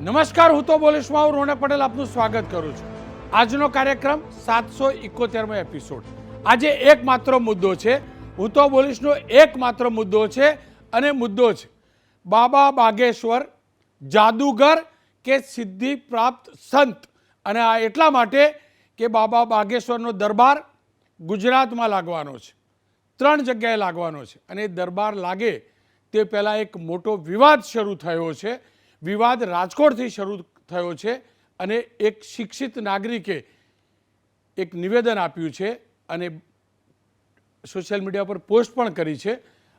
નમસ્કાર, હું તો બોલીશમાં હું રોનક પટેલ આપનું સ્વાગત કરું છું. આજનો કાર્યક્રમ 771મો એપિસોડ. આજે એકમાત્ર મુદ્દો છે, હું તો બોલીશનો એકમાત્ર મુદ્દો છે અને મુદ્દો છે બાબા બાગેશ્વર જાદુગર કે સિદ્ધિ પ્રાપ્ત સંત. અને આ એટલા માટે કે બાબા બાગેશ્વરનો દરબાર ગુજરાતમાં લાગવાનો છે, 3 જગ્યાએ લાગવાનો છે અને દરબાર લાગે તે પહેલાં એક મોટો વિવાદ શરૂ થયો છે. વિવાદ રાજકોટથી શરૂ થયો છે અને એક શિક્ષિત નાગરિકે એક નિવેદન આપ્યું છે અને સોશિયલ મીડિયા પર પોસ્ટ પણ કરી છે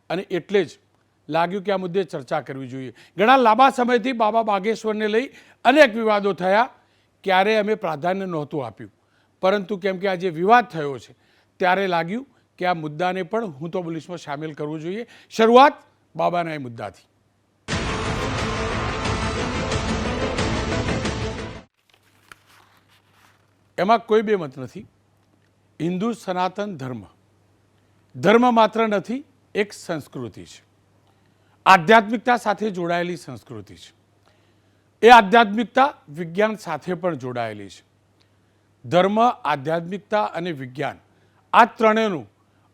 અને એટલે જ લાગ્યું કે આ મુદ્દે ચર્ચા કરવી જોઈએ. ઘણા લાંબા સમયથી બાબા બાગેશ્વરને લઈ અનેક વિવાદો થયા, ક્યારેય અમે પ્રાધાન્ય નહોતું આપ્યું, પરંતુ કેમ કે આજે વિવાદ થયો છે ત્યારે લાગ્યું કે આ મુદ્દાને પણ હું તો બોલીશમાં સામેલ કરવું જોઈએ. શરૂઆત બાબાના એ મુદ્દાથી. એમાં કોઈ બે મત નથી. હિન્દુ સનાતન ધર્મ માત્ર નથી, એક સંસ્કૃતિ છે, આધ્યાત્મિકતા સાથે જોડાયેલી સંસ્કૃતિ છે. એ આધ્યાત્મિકતા વિજ્ઞાન સાથે પણ જોડાયેલી છે. ધર્મ, આધ્યાત્મિકતા અને વિજ્ઞાન આ ત્રણેયનું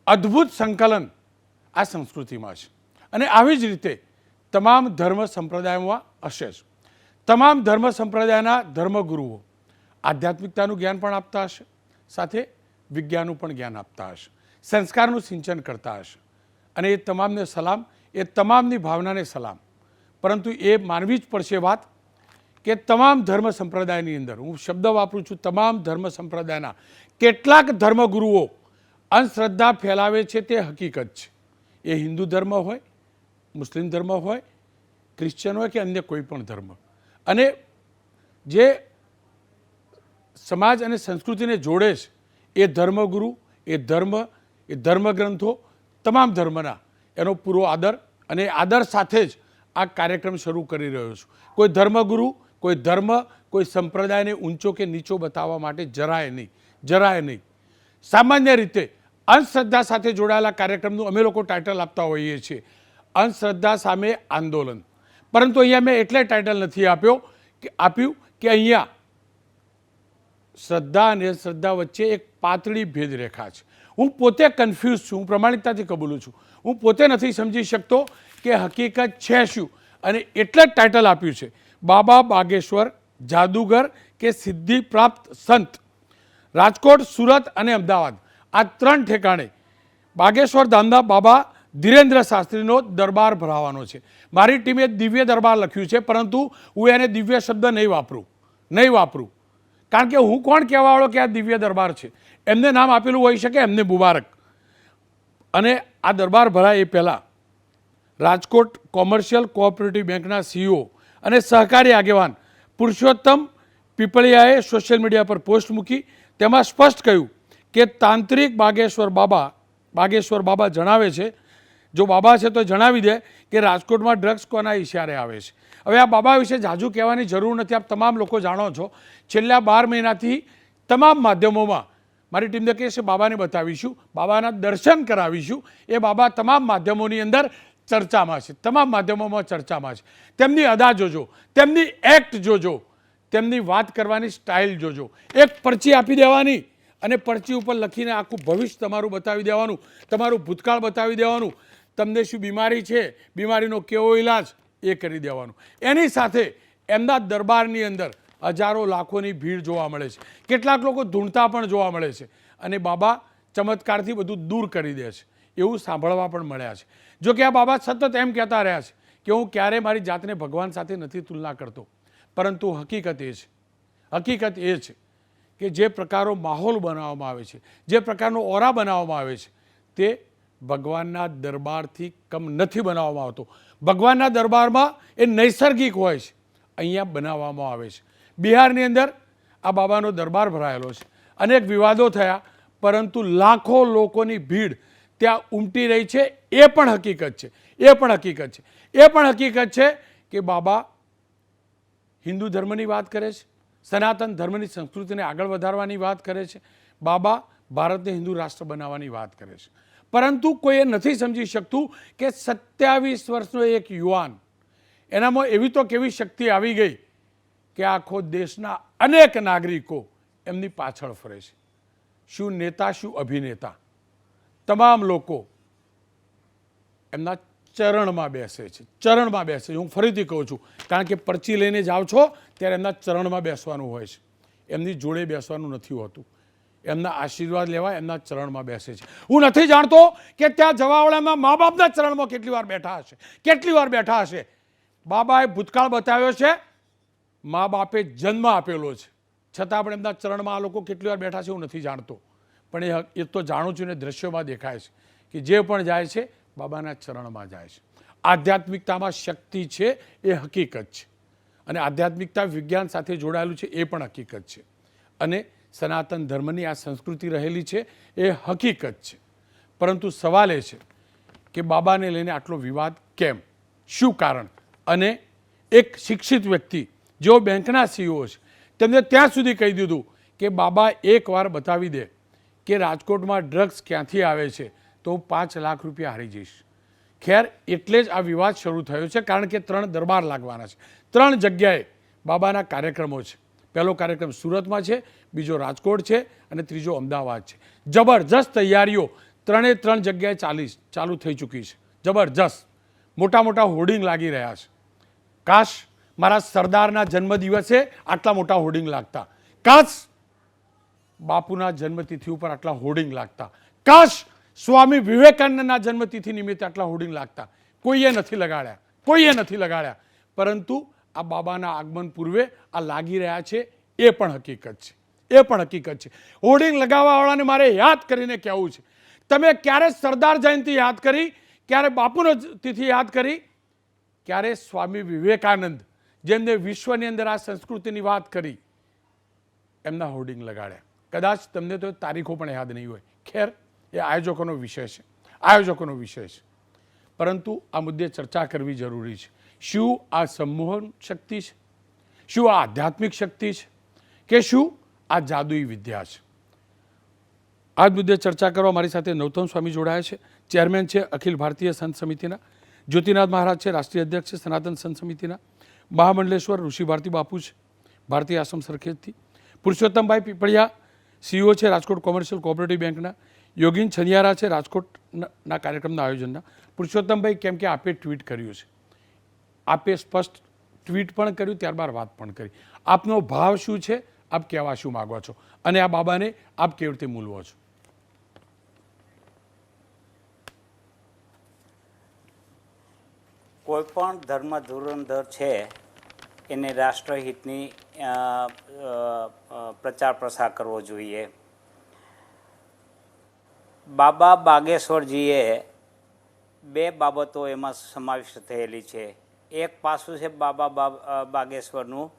અદ્ભુત સંકલન આ સંસ્કૃતિમાં છે અને આવી જ રીતે તમામ ધર્મ સંપ્રદાયોમાં હશે જ. તમામ ધર્મ સંપ્રદાયના ધર્મગુરુઓ આધ્યાત્મિકતાનું જ્ઞાન પણ આપતા હશે, સાથે વિજ્ઞાનનું પણ જ્ઞાન આપતા હશે, સંસ્કારનું સિંચન કરતા હશે અને એ તમામને સલામ, એ તમામની ભાવનાને સલામ. પરંતુ એ માનવી જ પડશે વાત કે તમામ ધર્મ સંપ્રદાયની અંદર, હું શબ્દ વાપરું છું તમામ ધર્મ સંપ્રદાયના કેટલાક ધર્મગુરુઓ અંધશ્રદ્ધા ફેલાવે છે તે હકીકત છે. એ હિન્દુ ધર્મ હોય, મુસ્લિમ ધર્મ હોય, ક્રિશ્ચન હોય કે અન્ય કોઈ પણ ધર્મ. અને જે સમાજ અને સંસ્કૃતિને જોડે છે એ ધર્મગુરુ, એ ધર્મગ્રંથો, તમામ ધર્મના એનો પૂરો આદર, અને આદર સાથે જ આ કાર્યક્રમ શરૂ કરી રહ્યો છું. કોઈ ધર્મગુરુ, કોઈ ધર્મ, કોઈ સંપ્રદાયને ઊંચો કે નીચો બતાવવા માટે જરાય નહીં. સામાન્ય રીતે અંધશ્રદ્ધા સાથે જોડાયેલા કાર્યક્રમનું અમે લોકો ટાઇટલ આપતા હોઈએ છીએ, અંધશ્રદ્ધા સામે આંદોલન. પરંતુ અહીંયા મેં એટલે ટાઇટલ નથી આપ્યું કે અહીંયા શ્રદ્ધા અને શ્રદ્ધા વચ્ચે એક પાતળી ભેદરેખા છે. હું પોતે કન્ફ્યુઝ છું, હું પ્રમાણિકતાથી કબૂલું છું. હું પોતે નથી સમજી શકતો કે હકીકત છે શું, અને એટલે જ ટાઇટલ આપ્યું છે બાબા બાગેશ્વર જાદુગર કે સિદ્ધિ પ્રાપ્ત સંત. રાજકોટ, સુરત અને અમદાવાદ આ 3 ઠેકાણે બાગેશ્વર ધામના બાબા ધીરેન્દ્ર શાસ્ત્રીનો દરબાર ભરાવાનો છે. મારી ટીમે દિવ્ય દરબાર લખ્યું છે, પરંતુ હું એને દિવ્ય શબ્દ નહીં વાપરું, કારણ કે હું કોણ કહેવાવાળો કે આ દિવ્ય દરબાર છે. એમને નામ આપેલું હોઈ શકે, એમને મુબારક. અને આ દરબાર ભરાય એ પહેલાં રાજકોટ કોમર્શિયલ કોઓપરેટિવ બેંકના CEO અને સહકારી આગેવાન પુરુષોત્તમ પીપળિયાએ સોશિયલ મીડિયા પર પોસ્ટ મૂકી. તેમાં સ્પષ્ટ કહ્યું કે તાંત્રિક બાગેશ્વર બાબા જણાવે છે, જો બાબા છે તો જણાવી દે કે રાજકોટમાં ડ્રગ્સ કોના ઇશારે આવે છે. હવે આ બાબા વિશે જાજુ કહેવાની જરૂર નથી, આપ તમામ લોકો જાણો છો. છેલ્લા 12 મહિનાથી તમામ માધ્યમોમાં મારી ટીમને કહેશે બાબાને બતાવીશું, બાબાના દર્શન કરાવીશું. એ બાબા તમામ માધ્યમોની અંદર ચર્ચામાં છે, તમામ માધ્યમોમાં ચર્ચામાં છે. તેમની અદા જોજો, તેમની એક્ટ જોજો, તેમની વાત કરવાની સ્ટાઇલ જોજો. એક પરચી આપી દેવાની અને પરચી ઉપર લખીને આખું ભવિષ્ય તમારું બતાવી દેવાનું, તમારું ભૂતકાળ બતાવી દેવાનું, તમને શું બીમારી છે, બીમારીનો કેવો ઇલાજ એ કરી દેવાનું. એની સાથે એમના દરબારની અંદર હજારો લાખોની ભીડ જોવા મળે છે, કેટલાક લોકો ધૂણતા પણ જોવા મળે છે અને બાબા ચમત્કારથી બધું દૂર કરી દે છે એવું સાંભળવા પણ મળ્યા છે. જો કે આ બાબા સતત એમ કહેતા રહ્યા છે કે હું ક્યારેય મારી જાતને ભગવાન સાથે નથી તુલના કરતો, પરંતુ હકીકત એ છે કે જે પ્રકારનો માહોલ બનાવવામાં આવે છે, જે પ્રકારનો ઓરા બનાવવામાં આવે છે, તે ભગવાનના દરબારથી કમ નથી બનાવવામાં આવતો. ભગવાનના દરબારમાં એ નૈસર્ગિક હોય છે, અહીંયા બનાવવામાં આવે છે. બિહારની અંદર આ બાબાનો દરબાર ભરાયેલો છે, અનેક વિવાદો થયા, પરંતુ લાખો લોકોની ભીડ ત્યાં ઉમટી રહી છે. એ પણ હકીકત છે કે બાબા હિન્દુ ધર્મની વાત કરે છે, સનાતન ધર્મની સંસ્કૃતિને આગળ વધારવાની વાત કરે છે, બાબા ભારતને હિન્દુ રાષ્ટ્ર બનાવવાની વાત કરે છે. પરંતુ કોઈ એ નથી સમજી શકતું કે 27 વર્ષનો એક યુવાન, એનામાં એવી તો કેવી શક્તિ આવી ગઈ કે આખો દેશના અનેક નાગરિકો એમની પાછળ ફરે છે. શું નેતા, શું અભિનેતા, તમામ લોકો એમના ચરણમાં બેસે છે, ચરણમાં બેસે છે. હું ફરીથી કહું છું, કારણ કે પરચી લઈને જાઓ છો ત્યારે એમના ચરણમાં બેસવાનું હોય છે, એમની જોડે બેસવાનું નથી હોતું. એમના આશીર્વાદ લેવા એમના ચરણમાં બેસે છે. હું નથી જાણતો કે ત્યાં જવાવાળા એમના મા બાપના ચરણમાં કેટલી વાર બેઠા હશે, કેટલી વાર બેઠા હશે. બાબાએ ભૂતકાળ બતાવ્યો છે, મા બાપે જન્મ આપેલો છે, છતાં પણ એમના ચરણમાં આ લોકો કેટલી વાર બેઠા છે હું નથી જાણતો. પણ એ તો જાણું છું ને દ્રશ્યોમાં દેખાય છે કે જે પણ જાય છે બાબાના ચરણમાં જાય છે. આધ્યાત્મિકતામાં શક્તિ છે એ હકીકત છે, અને આધ્યાત્મિકતા વિજ્ઞાન સાથે જોડાયેલું છે એ પણ હકીકત છે, અને સનાતન ધર્મની આ સંસ્કૃતિ રહેલી છે એ હકીકત છે. પરંતુ સવાલ એ છે કે બાબાને લઈને આટલો વિવાદ કેમ, શું કારણ? અને એક શિક્ષિત વ્યક્તિ જેઓ બેંકના સીઈઓ છે તેમને ત્યાં સુધી કહી દીધું કે બાબા એકવાર બતાવી દે કે રાજકોટમાં ડ્રગ્સ ક્યાંથી આવે છે તો હું 5 લાખ રૂપિયા હારી જઈશ. ખેર, એટલે જ આ વિવાદ શરૂ થયો છે, કારણ કે 3 દરબાર લાગવાના છે. 3 જગ્યાએ બાબાના કાર્યક્રમો છે. પહેલો કાર્યક્રમ સુરતમાં છે, બીજો રાજકોટ છે, અને ત્રીજો અમદાવાદ છે. જબરજસ્ત તૈયારીઓ 3 જગ્યાએ ચાલુ થઈ ચૂકી છે. જબરજસ્ત મોટા મોટા હોર્ડિંગ લાગી રહ્યા છે. કાશ મારા સરદારના જન્મદિવસે આટલા મોટા હોર્ડિંગ લાગતા, કાશ બાપુના જન્મતિથિ ઉપર આટલા હોર્ડિંગ લાગતા, કાશ સ્વામી વિવેકાનંદના જન્મતિથિ નિમિત્તે આટલા હોર્ડિંગ લાગતા. કોઈએ નથી લગાડ્યા, કોઈએ નથી લગાડ્યા. પરંતુ આ બાબાના આગમન પૂર્વે આ લાગી રહ્યા છે એ પણ હકીકત છે, એ પણ હકીકત છે. હોર્ડિંગ લગાવવાવાળાને મારે યાદ કરીને કહેવું છે, તમે ક્યારે સરદાર જયંતિ યાદ કરી, ક્યારે બાપુનો તિથિ યાદ કરી, ક્યારે સ્વામી વિવેકાનંદ જેમને વિશ્વની અંદર આ સંસ્કૃતિની વાત કરી એમના હોર્ડિંગ લગાડ્યા? કદાચ તમને તો તારીખો પણ યાદ નહીં હોય. ખેર, એ આયોજકોનો વિષય છે, આયોજકોનો વિષય છે. પરંતુ આ મુદ્દે ચર્ચા કરવી જરૂરી છે. શું આ સંમોહન શક્તિ છે, શું આ આધ્યાત્મિક શક્તિ છે, કે શું આ જાદુઈ વિદ્યા છે? આ મુદ્દે ચર્ચા કરવા મારી સાથે નૌતમ સ્વામી જોડાયા છે, ચેરમેન છે અખિલ ભારતીય સંત સમિતિના. જ્યોતિનાથ મહારાજ છે, રાષ્ટ્રીય અધ્યક્ષ છે સનાતન સંત સમિતિના. મહામંડલેશ્વર ઋષિ ભારતી બાપુ છે, ભારતીય આશ્રમ સરખેજથી. પુરુષોત્તમભાઈ પીપળિયા સીઈઓ છે રાજકોટ કોમર્શિયલ કોઓપરેટિવ બેંકના. યોગીન છનિયારા છે રાજકોટના કાર્યક્રમના આયોજનના. પુરુષોત્તમભાઈ, કેમ કે આપે ટ્વીટ કર્યું છે, આપે સ્પષ્ટ ટ્વીટ પણ કર્યું, ત્યારબાદ વાત પણ કરી. આપનો ભાવ શું છે, આપ કહેવા શું માગો છો, અને આ બાબાને આપ કેવી રીતે મૂલવો છો? કોઈ પણ ધર્મ ધુરંધર છે એને રાષ્ટ્રહિતની પ્રચાર પ્રસાર કરવો જોઈએ. બાબા બાગેશ્વરજીએ 2 બાબતો એમાં સમાવિષ્ટ થયેલી છે. એક પાસું છે બાબા બાગેશ્વરનું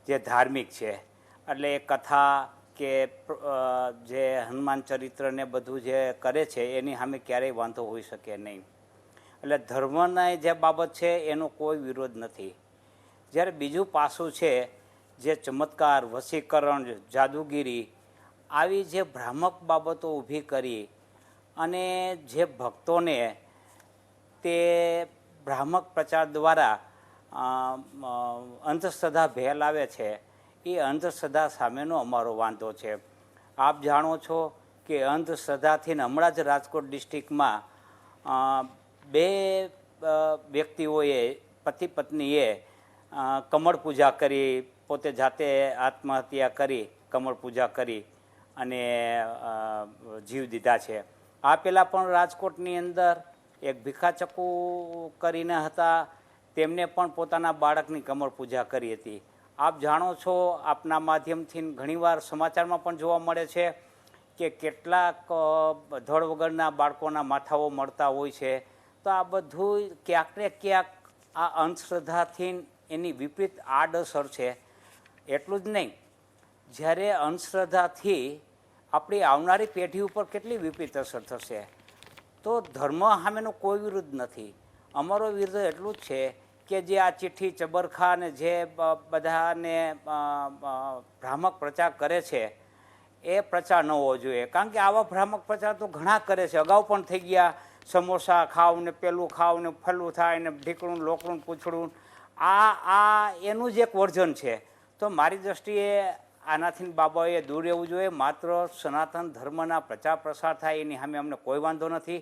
જે ધાર્મિક છે, એટલે એ કથા કે જે હનુમાન ચરિત્રને બધું જે કરે છે એની સામે ક્યારેય વાંધો હોઈ શકે નહીં. એટલે ધર્મના જે બાબત છે એનો કોઈ વિરોધ નથી. જ્યારે બીજું પાસું છે જે ચમત્કાર, વશીકરણ, જાદુગીરી આવી જે ભ્રામક બાબતો ઊભી કરી અને જે ભક્તોને તે ભ્રામક પ્રચાર દ્વારા અંધશ્રદ્ધા ફેલાવે છે, એ અંધશ્રદ્ધા સામેનો અમારો વાંધો છે. આપ જાણો છો કે અંધશ્રદ્ધાથી હમણાં જ રાજકોટ ડિસ્ટ્રિક્ટમાં 2 વ્યક્તિઓએ, પતિ પત્નીએ કમળ પૂજા કરી, પોતે જાતે આત્મહત્યા કરી, કમળ પૂજા કરી અને જીવ દીધા છે. આ પહેલાં પણ રાજકોટની અંદર એક ભીખાચક્કુ કરીને હતા, તેમને પણ પોતાના બાળકની કમળ પૂજા કરી હતી. આપ જાણો છો, આપના માધ્યમથી ઘણીવાર સમાચારમાં પણ જોવા મળે છે કે કેટલાક ધડ વગરના બાળકોના માથાઓ મળતા હોય છે. તો આ બધું ક્યાંક ને ક્યાંક આ અંધશ્રદ્ધાથી એની વિપરીત આડઅસર છે. એટલું જ નહીં, જ્યારે અંધશ્રદ્ધાથી આપણી આવનારી પેઢી ઉપર કેટલી વિપરીત અસર થશે. તો ધર્મ સામેનો કોઈ વિરોધ નથી. અમારો વિરોધ એટલું જ છે કે જે આ ચિઠ્ઠી ચબરખા ને જે બધાને ભ્રામક પ્રચાર કરે છે એ પ્રચાર ન હોવો જોઈએ. કારણ કે આવા ભ્રામક પ્રચાર તો ઘણા કરે છે, અગાઉ પણ થઈ ગયા. સમોસા ખાવ ને પેલું ખાવ ને ફલું થાય ને ઢીકણું લોકણું પૂછડું, આ એનું જ એક વર્ઝન છે. તો તો મારી દ્રષ્ટિએ આનાથી બાબાઓએ દૂર રહેવું જોઈએ. માત્ર સનાતન ધર્મના પ્રચાર પ્રસાર થાય એની સામે અમને કોઈ વાંધો નથી,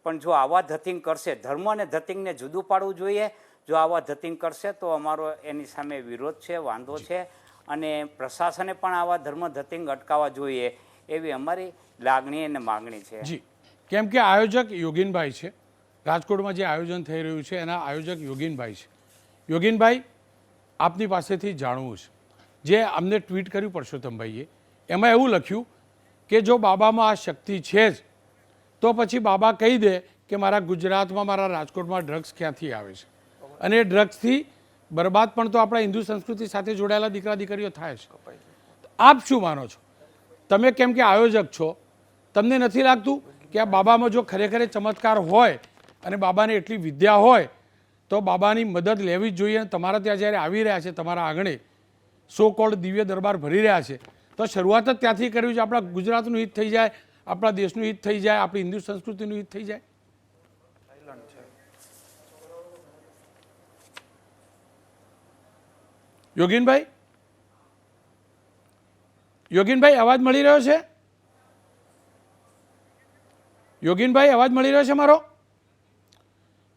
પણ જો આવા ધતિંગ કરશે, ધર્મ અને ધતિંગને જુદું પાડવું જોઈએ. જો આવા ધતિંગ કરશે તો અમારો એની સામે વિરોધ છે, વાંધો છે, અને પ્રશાસને પણ આવા ધર્મ ધતિંગ અટકાવવા જોઈએ એવી અમારી લાગણી અને માગણી છે. જી, કેમ કે આયોજક યોગીનભાઈ છે, રાજકોટમાં જે આયોજન થઈ રહ્યું છે એના આયોજક યોગીનભાઈ છે. યોગીનભાઈ, આપની પાસેથી જાણવું છે, જે અમને ટ્વીટ કર્યું પરસોત્તમભાઈએ, એમાં એવું લખ્યું કે જો બાબામાં આ શક્તિ છે જ તો પછી બાબા કહી દે કે મારા ગુજરાતમાં, મારા રાજકોટમાં ડ્રગ્સ ક્યાંથી આવે છે, અને એ ડ્રગ્સથી બરબાદ પણ તો આપણા હિન્દુ સંસ્કૃતિ સાથે જોડાયેલા દીકરા દીકરીઓ થાય છે. આપ શું માનો છો? તમે કેમ કે આયોજક છો, તમને નથી લાગતું કે આ બાબામાં જો ખરેખર ચમત્કાર હોય અને બાબાને એટલી વિદ્યા હોય તો બાબાની મદદ લેવી જ જોઈએ? તમારા ત્યાં જ્યારે આવી રહ્યા છે, તમારા આંગણે સો કોલ્ડ દિવ્ય દરબાર ભરી રહ્યા છે, તો શરૂઆત જ ત્યાંથી કરવી છે. આપણા ગુજરાતનું હિત થઈ જાય, આપણા દેશનું હિત થઈ જાય, આપણી હિન્દુ સંસ્કૃતિનું હિત થઈ જાય. યોગીનભાઈ, યોગીનભાઈ અવાજ મળી રહ્યો છે? યોગીનભાઈ અવાજ મળી રહ્યો છે મારો?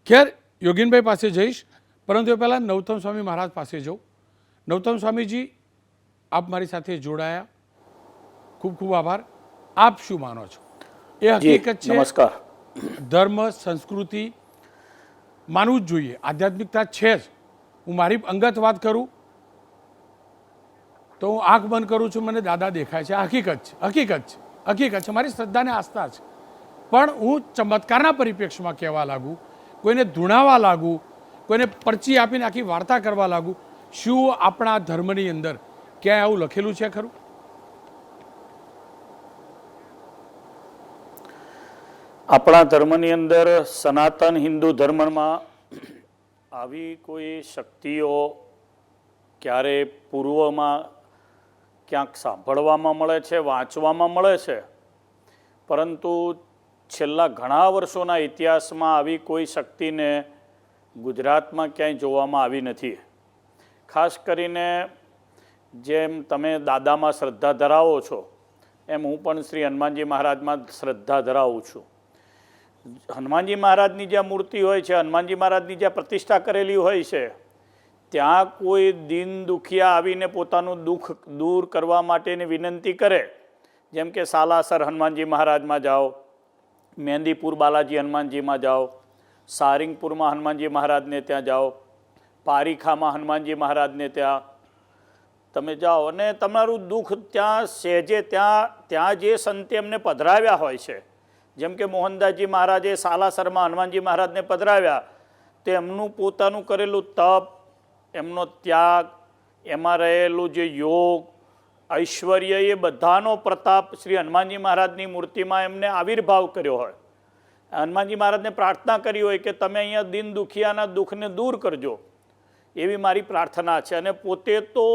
ખેર, યોગીનભાઈ પાસે જઈશ, પરંતુ એ પહેલાં નવતમ સ્વામી મહારાજ પાસે જઉં. નવતમ સ્વામીજી, આપ મારી સાથે જોડાયા, ખૂબ ખૂબ આભાર. આપ શું માનો છો? એ હકીકત છે, નમસ્કાર. ધર્મ સંસ્કૃતિ માનવું જ જોઈએ, આધ્યાત્મિકતા છે જ. હું મારી અંગત વાત કરું તો હું આંખ બંધ કરું છું, મને દાદા દેખાય છે. હકીકત છે, હકીકત છે, હકીકત છે, મારી શ્રદ્ધાને આસ્થા છે. પણ હું ચમત્કારના પરિપ્રેક્ષમાં કહેવા લાગુ, કોઈને ધૂણાવા લાગુ, કોઈને પરચી આપીને આખી વાર્તા કરવા લાગુ, શું આપણા ધર્મની અંદર ક્યાંય આવું લખેલું છે ખરું? આપણા ધર્મની અંદર, સનાતન હિન્દુ ધર્મમાં આવી કોઈ શક્તિઓ ક્યારે પૂર્વમાં ક્યાંક સાંભળવામાં મળે છે, વાંચવામાં મળે છે, પરંતુ છેલ્લા ઘણા વર્ષોના ઇતિહાસમાં આવી કોઈ શક્તિને ગુજરાતમાં ક્યાંય જોવામાં આવી નથી. ખાસ કરીને જેમ તમે દાદામાં શ્રદ્ધા ધરાવો છો એમ હું પણ શ્રી હનુમાનજી મહારાજમાં શ્રદ્ધા ધરાવું છું. હનુમાનજી મહારાજની જ્યાં મૂર્તિ હોય છે, હનુમાનજી મહારાજની જ્યાં પ્રતિષ્ઠા કરેલી હોય છે, ત્યાં કોઈ દીન દુખિયા આવીને પોતાનું દુઃખ દૂર કરવા માટેની વિનંતી કરે, જેમ કે સાલાસર હનુમાનજી મહારાજમાં જાઓ, મહેંદીપુર બાલાજી હનુમાનજીમાં જાઓ, સારિંગપુરમાં હનુમાનજી મહારાજને ત્યાં જાઓ, પારીખામાં હનુમાનજી મહારાજને ત્યાં તમે જાઓ અને તમારું દુઃખ ત્યાં સહેજે ત્યાં જે સંતે એમને પધરાવ્યા હોય છે, જેમ કે મોહનદાસજી મહારાજે સાલાસરમાં હનુમાનજી મહારાજને પધરાવ્યા, તે એમનું પોતાનું કરેલું તપ, એમનો ત્યાગ, એમાં રહેલું જે યોગ, ઐશ્વર્ય, એ બધાનો પ્રતાપ શ્રી હનુમાનજી મહારાજની મૂર્તિમાં એમને આવિર્ભાવ કર્યો હોય. હનુમાનજી મહારાજને પ્રાર્થના કરી હોય કે તમે અહીંયા દીન દુખિયાના દુઃખને દૂર કરજો, એવી મારી પ્રાર્થના છે. અને પોતે તો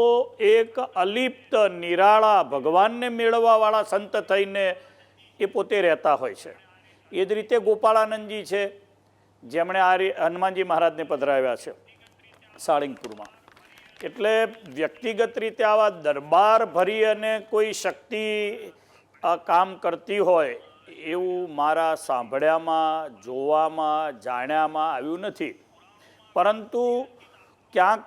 એક અલિપ્ત નિરાળા ભગવાનને મેળવવાવાળા સંત થઈને એ પોતે રહેતા હોય છે. એ જ રીતે ગોપાળાનંદજી છે, જેમણે આ હનુમાનજી મહારાજને પધરાવ્યા છે સાળિંગપુરમાં. એટલે વ્યક્તિગત રીતે આવા દરબાર ભરી અને કોઈ શક્તિ કામ કરતી હોય એવું મારા સાંભળ્યામાં, જોવામાં, જાણ્યામાં આવ્યું નથી. પરંતુ ક્યાંક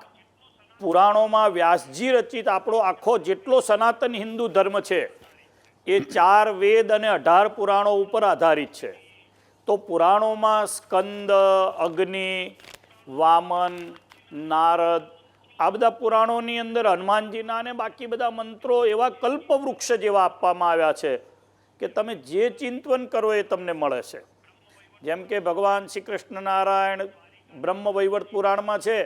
પુરાણોમાં વ્યાસજી રચિત આપણો આખો જેટલો સનાતન હિન્દુ ધર્મ છે એ 4 વેદ અને 18 પુરાણો ઉપર આધારિત છે. તો પુરાણોમાં સ્કંદ, અગ્નિ, વામન, નારદ, આ બધા પુરાણોની અંદર હનુમાનજીના અને બાકી બધા મંત્રો એવા કલ્પવૃક્ષ જેવા આપવામાં આવ્યા છે કે તમે જે ચિંતન કરો એ તમને મળે છે. જેમ કે ભગવાન શ્રી કૃષ્ણ નારાયણ બ્રહ્મ વૈવર્ત પુરાણમાં છે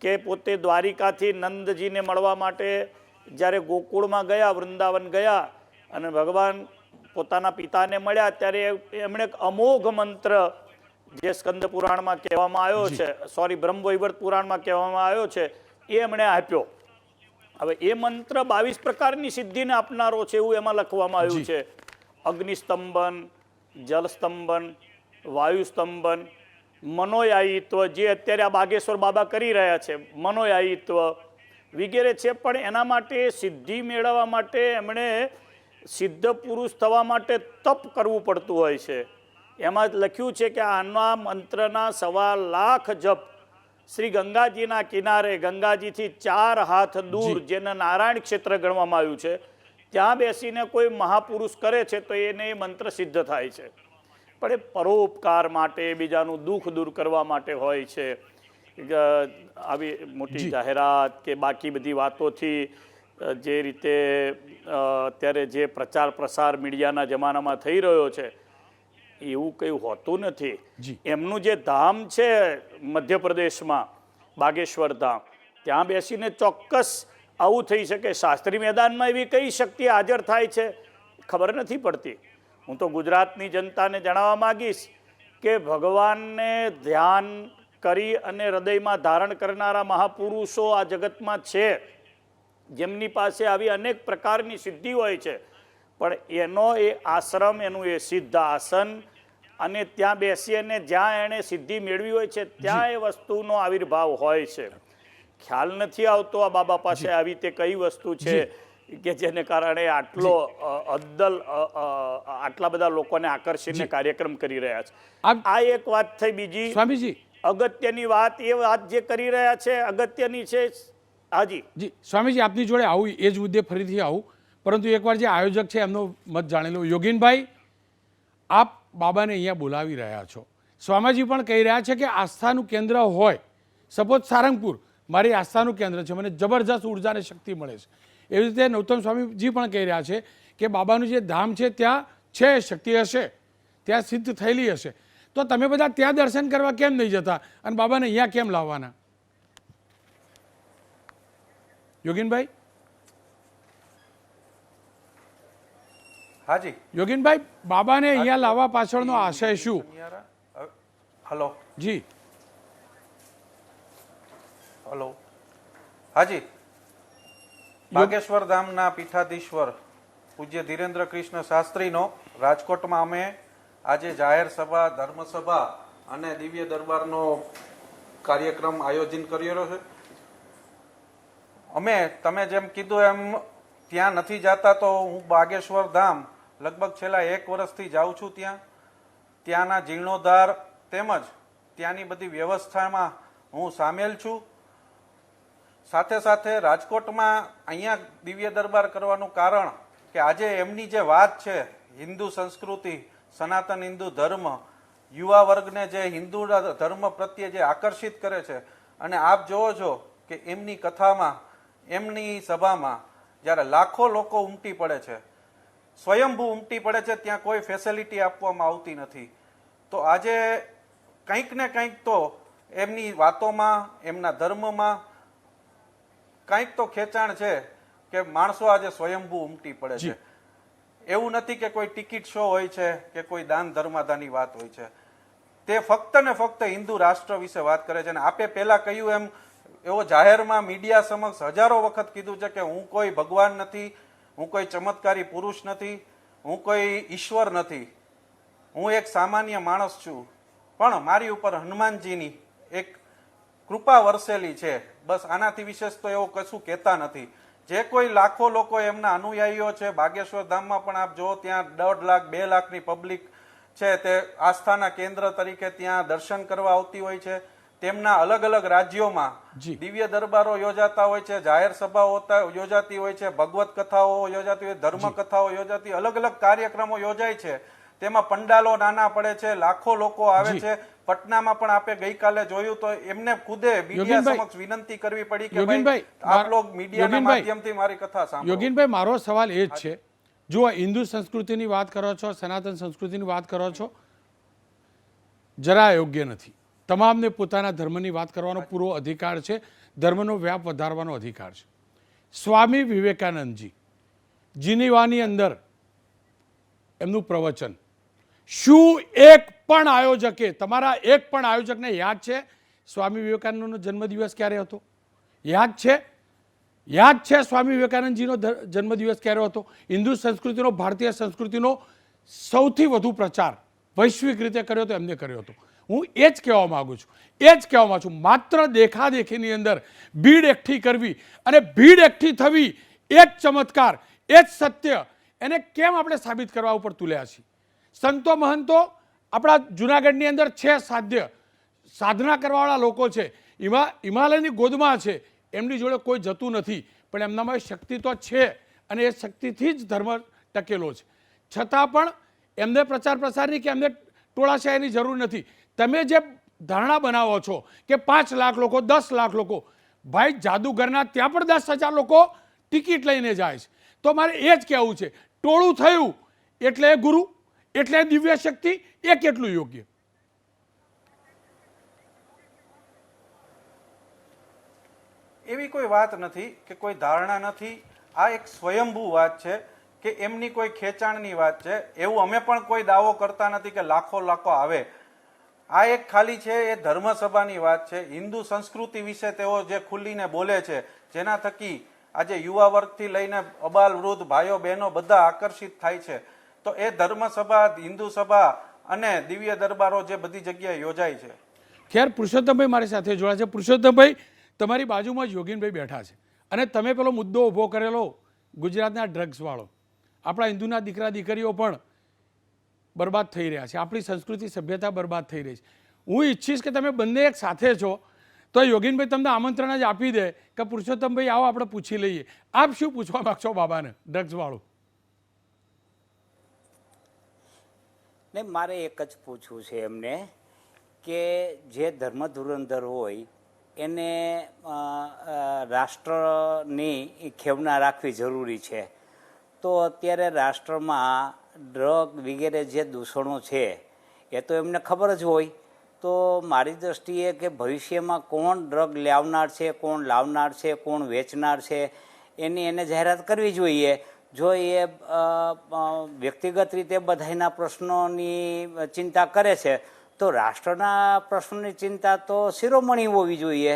કે પોતે દ્વારિકાથી નંદજીને મળવા માટે જ્યારે ગોકુળમાં ગયા, વૃંદાવન ગયા, અને ભગવાન પોતાના પિતાને મળ્યા ત્યારે એમણે એક અમોઘ મંત્ર જે સ્કંદ પુરાણમાં કહેવામાં આવ્યો છે, બ્રહ્મ વૈવર્ત પુરાણમાં કહેવામાં આવ્યો છે, એ એમણે આપ્યો. હવે એ મંત્ર 22 પ્રકારની સિદ્ધિને આપનારો છે એવું એમાં લખવામાં આવ્યું છે. અગ્નિસ્તંભન, જલસ્તંભન, વાયુસ્તંભન, મનોયાયિત્વ, જે અત્યારે આ બાગેશ્વર બાબા કરી રહ્યા છે, મનોયાયિત્વ, વગેરે છે, પણ એના માટે સિદ્ધિ મેળવવા માટે એમણે સિદ્ધ પુરુષ થવા માટે તપ કરવું પડતું હોય છે. એમાં લખ્યું છે કે આના મંત્રના 1.25 લાખ જપ શ્રી ગંગાજીના કિનારે, ગંગાજીથી 4 હાથ દૂર, જેને નારાયણ ક્ષેત્ર ગણવામાં આવ્યું છે, ત્યાં બેસીને કોઈ મહાપુરુષ કરે છે તો એને એ મંત્ર સિદ્ધ થાય છે. પણ એ પરોપકાર માટે, બીજાનું દુઃખ દૂર કરવા માટે હોય છે. આવી મોટી જાહેરાત કે બાકી બધી વાતોથી જે રીતે અત્યારે જે પ્રચાર પ્રસાર મીડિયાના જમાનામાં થઈ રહ્યો છે એવું કંઈ હોતું નથી. એમનું જે ધામ છે મધ્યપ્રદેશમાં, બાગેશ્વર ધામ, ત્યાં બેસીને ચોક્કસ આવું થઈ શકે. શાસ્ત્રી મેદાનમાં એવી કઈ શક્તિ હાજર થાય છે ખબર નથી પડતી. હું તો ગુજરાતની જનતાને જણાવવા માગીશ કે ભગવાનને ધ્યાન કરી અને હૃદયમાં ધારણ કરનારા મહાપુરુષો આ જગતમાં છે, જેમની પાસે આવી અનેક પ્રકારની સિદ્ધિ હોય છે, પણ એનો એ આશ્રમ, એનું એ સિદ્ધ આસન, અને ત્યાં બેસી અને જ્યાં એણે સિદ્ધિ મેળવી હોય છે ત્યાં એ વસ્તુનો આવિર્ભાવ હોય છે. ખ્યાલ નથી આવતો આ બાબા પાસે આવી તે કઈ વસ્તુ છે કે જેને કારણે આટલો અદ્દલ આટલા બધા લોકોને આકર્ષીને કાર્યક્રમ કરી રહ્યા છે. આ એક વાત થઈ. બીજી સ્વામીજી અગત્યની વાત, એ વાત જે કરી રહ્યા છે અગત્યની છે. હાજી જી સ્વામીજી, આપની જોડે આવું એ જ મુદ્દે ફરીથી આવું, પરંતુ એકવાર જે આયોજક છે એમનો મત જાણી લો. યોગીનભાઈ, આપ બાબાને અહીંયા બોલાવી રહ્યા છો, સ્વામીજી પણ કહી રહ્યા છે કે આસ્થાનું કેન્દ્ર હોય, સપોઝ સારંગપુર મારી આસ્થાનું કેન્દ્ર છે, મને જબરજસ્ત ઉર્જા અને શક્તિ મળે છે. એવી રીતે નૌતમ સ્વામીજી પણ કહી રહ્યા છે કે બાબાનું જે ધામ છે ત્યાં છે શક્તિ હશે, ત્યાં સિદ્ધ થયેલી હશે, તો તમે બધા ત્યાં દર્શન કરવા કેમ નહીં જતા અને બાબાને અહીંયા કેમ લાવવાના? યોગીનભાઈ? હાજી યોગીનભાઈ, બાબાને અહીંયા લાવવા પાછળનો આશય શું? હલો જી હલો હાજી, બાગેશ્વર ધામના પીઠાધીશ્વર પૂજ્ય ધીરેન્દ્ર કૃષ્ણ શાસ્ત્રીનો રાજકોટમાં અમે આજે જાહેર સભા, ધર્મસભા અને દિવ્ય દરબારનો કાર્યક્રમ આયોજન કર્યો છે. અમે તમે જેમ કીધું એમ ત્યાં નથી જતા, તો હું બાગેશ્વર ધામ લગભગ છેલ્લા 1 વર્ષથી જાઉં છું. ત્યાંના જીર્ણોદ્ધાર તેમજ ત્યાંની બધી વ્યવસ્થામાં હું સામેલ છું. સાથે સાથે રાજકોટમાં અહીંયા દિવ્ય દરબાર કરવાનું કારણ કે આજે એમની જે વાત છે, હિન્દુ સંસ્કૃતિ, સનાતન હિન્દુ ધર્મ, યુવા વર્ગને જે હિન્દુ ધર્મ પ્રત્યે જે આકર્ષિત કરે છે, અને આપ જોવો છો કે એમની કથામાં, એમની સભામાં જ્યારે લાખો લોકો ઉમટી પડે છે, સ્વયંભૂ ઉમટી પડે છે, ત્યાં કોઈ ફેસિલિટી આપવામાં આવતી નથી. તો આજે કંઈક ને કંઈક તો એમની વાતોમાં, એમના ધર્મમાં કંઈક તો ખેંચાણ છે કે માણસો આજે સ્વયંભૂ ઉમટી પડે છે. એવું નથી કે કોઈ ટિકિટ શો હોય છે કે કોઈ દાન ધર્માદાની વાત હોય છે. તે ફક્ત ને ફક્ત હિન્દુ રાષ્ટ્ર વિશે વાત કરે છે. અને આપે પહેલા કહ્યું એમ એવો જાહેરમાં મીડિયા સમક્ષ હજારો વખત કીધું છે કે હું કોઈ ભગવાન નથી, હું કોઈ ચમત્કારી પુરુષ નથી, હું કોઈ ઈશ્વર નથી, હું એક સામાન્ય માણસ છું, પણ મારી ઉપર હનુમાનજીની એક કૃપા વરસેલી છે. બસ આનાથી વિશેષ તો એવું કશું કહેતા નથી. જે કોઈ લાખો લોકો એમના અનુયાયીઓ છે, બાગેશ્વર ધામમાં પણ આપ જો ત્યાં 1.5 લાખ 2 લાખની પબ્લિક છે, તે આસ્થાના કેન્દ્ર તરીકે ત્યાં દર્શન કરવા આવતી હોય છે. તેમના અલગ અલગ રાજ્યોમાં દિવ્ય દરબારો યોજાતા હોય છે, જાહેર સભાઓ યોજાતી હોય છે, ભગવત કથાઓ યોજાતી હોય, ધર્મ કથાઓ યોજાતી, અલગ અલગ કાર્યક્રમો યોજાય છે. તેમાં પંડાલો નાના પડે છે, લાખો લોકો આવે છે. પટનામાં પણ આપે ગઈકાલે જોયું તો એમને ખુદે મીડિયા સમક્ષ વિનંતી કરવી પડી કે ભાઈ આપ લોગ મીડિયાના માધ્યમથી મારી કથા સાંભળો. યોગીનભાઈ, મારો સવાલ એ જ છે, જો હિન્દુ સંસ્કૃતિની વાત કરો છો, સનાતન સંસ્કૃતિની વાત કરો છો, જરા યોગ્ય નથી. તમામને પોતાના ધર્મની વાત કરવાનો પૂરો અધિકાર છે, ધર્મનો વ્યાપ વધારવાનો અધિકાર છે. સ્વામી વિવેકાનંદજી જીનીવાની અંદર એમનું પ્રવચન, શું એક પણ આયોજકે, તમારા એક પણ આયોજકને યાદ છે સ્વામી વિવેકાનંદનો જન્મદિવસ ક્યારે હતો? યાદ છે? યાદ છે સ્વામી વિવેકાનંદજીનો જન્મદિવસ ક્યારે હતો? હિન્દુ સંસ્કૃતિનો, ભારતીય સંસ્કૃતિનો સૌથી વધુ પ્રચાર વૈશ્વિક રીતે કર્યો હતો એમને કર્યો હતો. હું એ જ કહેવા માગું છું, એ જ કહેવા માગું છું. માત્ર દેખાદેખીની અંદર ભીડ એકઠી કરવી અને ભીડ એકઠી થવી એ જ ચમત્કાર, એ જ સત્ય, એને કેમ આપણે સાબિત કરવા ઉપર તુલ્યા છીએ? સંતો મહંતો આપણા જુનાગઢની અંદર છે, સાધના કરવાવાળા લોકો છે, હિમાલયની ગોદમાં છે, એમની જોડે કોઈ જતું નથી, પણ એમનામાં શક્તિ તો છે અને એ શક્તિથી જ ધર્મ ટકેલો છે. છતાં પણ એમને પ્રચાર પ્રસારની કે એમને ટોળાશાહીની જરૂર નથી. તમે જે ધારણા બનાવો છો કે 5 લાખ લોકો, 10 લાખ લોકો, ભાઈ જાદુગરના ત્યાં પણ 10,000 લોકો ટિકિટ લઈને જાય છે. તો મારે એ જ કહેવું છે, ટોળું થયું એટલે ગુરુ, એટલે દિવ્ય શક્તિ, એ કેટલું યોગ્ય? એવી કોઈ વાત નથી કે કોઈ ધારણા નથી. આ એક સ્વયંભૂ વાત છે કે એમની કોઈ ખેંચાણની વાત છે. એવું અમે પણ કોઈ દાવો કરતા નથી કે લાખો લાખો આવે. આ એક ખાલી છે એ ધર્મસભાની વાત છે. હિન્દુ સંસ્કૃતિ વિશે તેઓ જે ખુલ્લીને બોલે છે, જેના થકી આજે યુવા વર્ગથી લઈને અબાલ વૃદ્ધ ભાઈઓ બહેનો બધા આકર્ષિત થાય છે. તો એ ધર્મસભા, હિન્દુ સભા અને દિવ્ય દરબારો જે બધી જગ્યાએ યોજાય છે. ખેર, પુરુષોત્તમભાઈ મારી સાથે જોડાયા છે. પુરુષોત્તમભાઈ, તમારી બાજુમાં જ યોગીનભાઈ બેઠા છે અને તમે પેલો મુદ્દો ઊભો કરેલો ગુજરાતના ડ્રગ્સવાળો, આપણા હિન્દુના દીકરા દીકરીઓ પણ બરબાદ થઈ રહ્યા છે, આપણી સંસ્કૃતિ સભ્યતા બરબાદ થઈ રહી છે. હું ઈચ્છીશ કે તમે બંને એક સાથે છો તો યોગીનભાઈ તમને આમંત્રણ જ આપી દે કે પુરુષોત્તમભાઈ આવો આપણે પૂછી લઈએ. આપ શું પૂછવા માગશો બાબાને ડ્રગ્સવાળું? ને મારે એક જ પૂછવું છે એમને કે જે ધર્મ ધુરંધર હોય એને રાષ્ટ્રની ખેવના રાખવી જરૂરી છે. તો અત્યારે રાષ્ટ્રમાં ડ્રગ વગેરે જે દૂષણો છે એ તો એમને ખબર જ હોય. તો મારી દૃષ્ટિએ કે ભવિષ્યમાં કોણ ડ્રગ લાવનાર છે, કોણ લાવનાર છે, કોણ વેચનાર છે, એની એને જાહેરાત કરવી જોઈએ. જો એ વ્યક્તિગત રીતે બધાના પ્રશ્નોની ચિંતા કરે છે તો રાષ્ટ્રના પ્રશ્નોની ચિંતા તો શિરોમણી હોવી જોઈએ.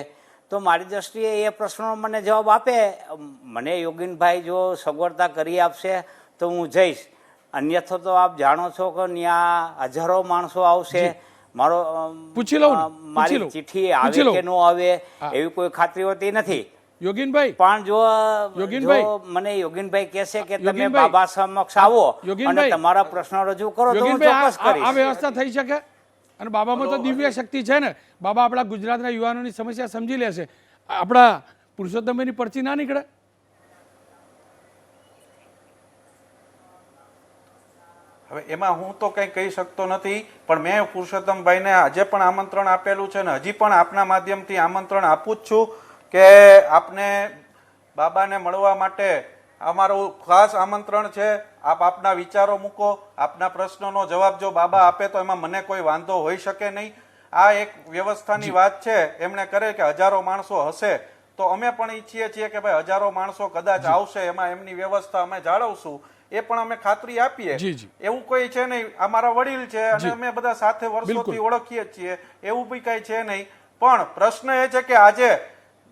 તો મારી દ્રષ્ટિએ એ પ્રશ્નનો મને જવાબ આપે, મને યોગીનભાઈ જો સગવડતા કરી આપશે તો હું જઈશ. અન્યથા તો આપ જાણો છો કે ત્યાં હજારો માણસો આવશે. મારો પૂછી લઉં, મારી ચિઠ્ઠી આવે કે ન આવે એવી કોઈ ખાતરી હોતી નથી યોગીનભાઈ. પણ જો મને યોગીનભાઈ કહેશે કે તમે બાબા સમક્ષ આવો અને તમારા પ્રશ્નો રજૂ કરો તો હું ચોક્કસ કરીશ. આ વ્યવસ્થા થઈ શકે? અને બાબામાં તો દિવ્ય શક્તિ છે ને. બાબા આપણા ગુજરાતના યુવાનોની સમસ્યા સમજી લેશે. આપણા પુરુષોત્તમભાઈની પરચી ના નીકળે? હવે એમાં હું તો કંઈ કહી શકતો નથી, પણ મેં પુરુષોત્તમભાઈને આજે પણ આમંત્રણ આપેલું છે અને હજી પણ આપના માધ્યમથી આમંત્રણ આપું જ છું કે આપને બાબાને મળવા માટે અમારું ખાસ આમંત્રણ છે. આપ આપના વિચારો મૂકો, આપના પ્રશ્નોનો જવાબ જો બાબા આપે તો એમાં મને કોઈ વાંધો હોઈ શકે નહીં. આ એક વ્યવસ્થાની વાત છે. એમણે કરે કે હજારો માણસો હશે તો અમે પણ ઈચ્છીએ છીએ કે ભાઈ હજારો માણસો કદાચ આવશે, એમાં એમની વ્યવસ્થા અમે જાળવશું, એ પણ અમે ખાતરી આપીએ. એવું કોઈ છે નહીં, અમારા વડીલ છે અને અમે બધા સાથે વર્ષોથી ઓળખીએ છીએ, એવું બી કઈ છે નહીં. પણ પ્રશ્ન એ છે કે આજે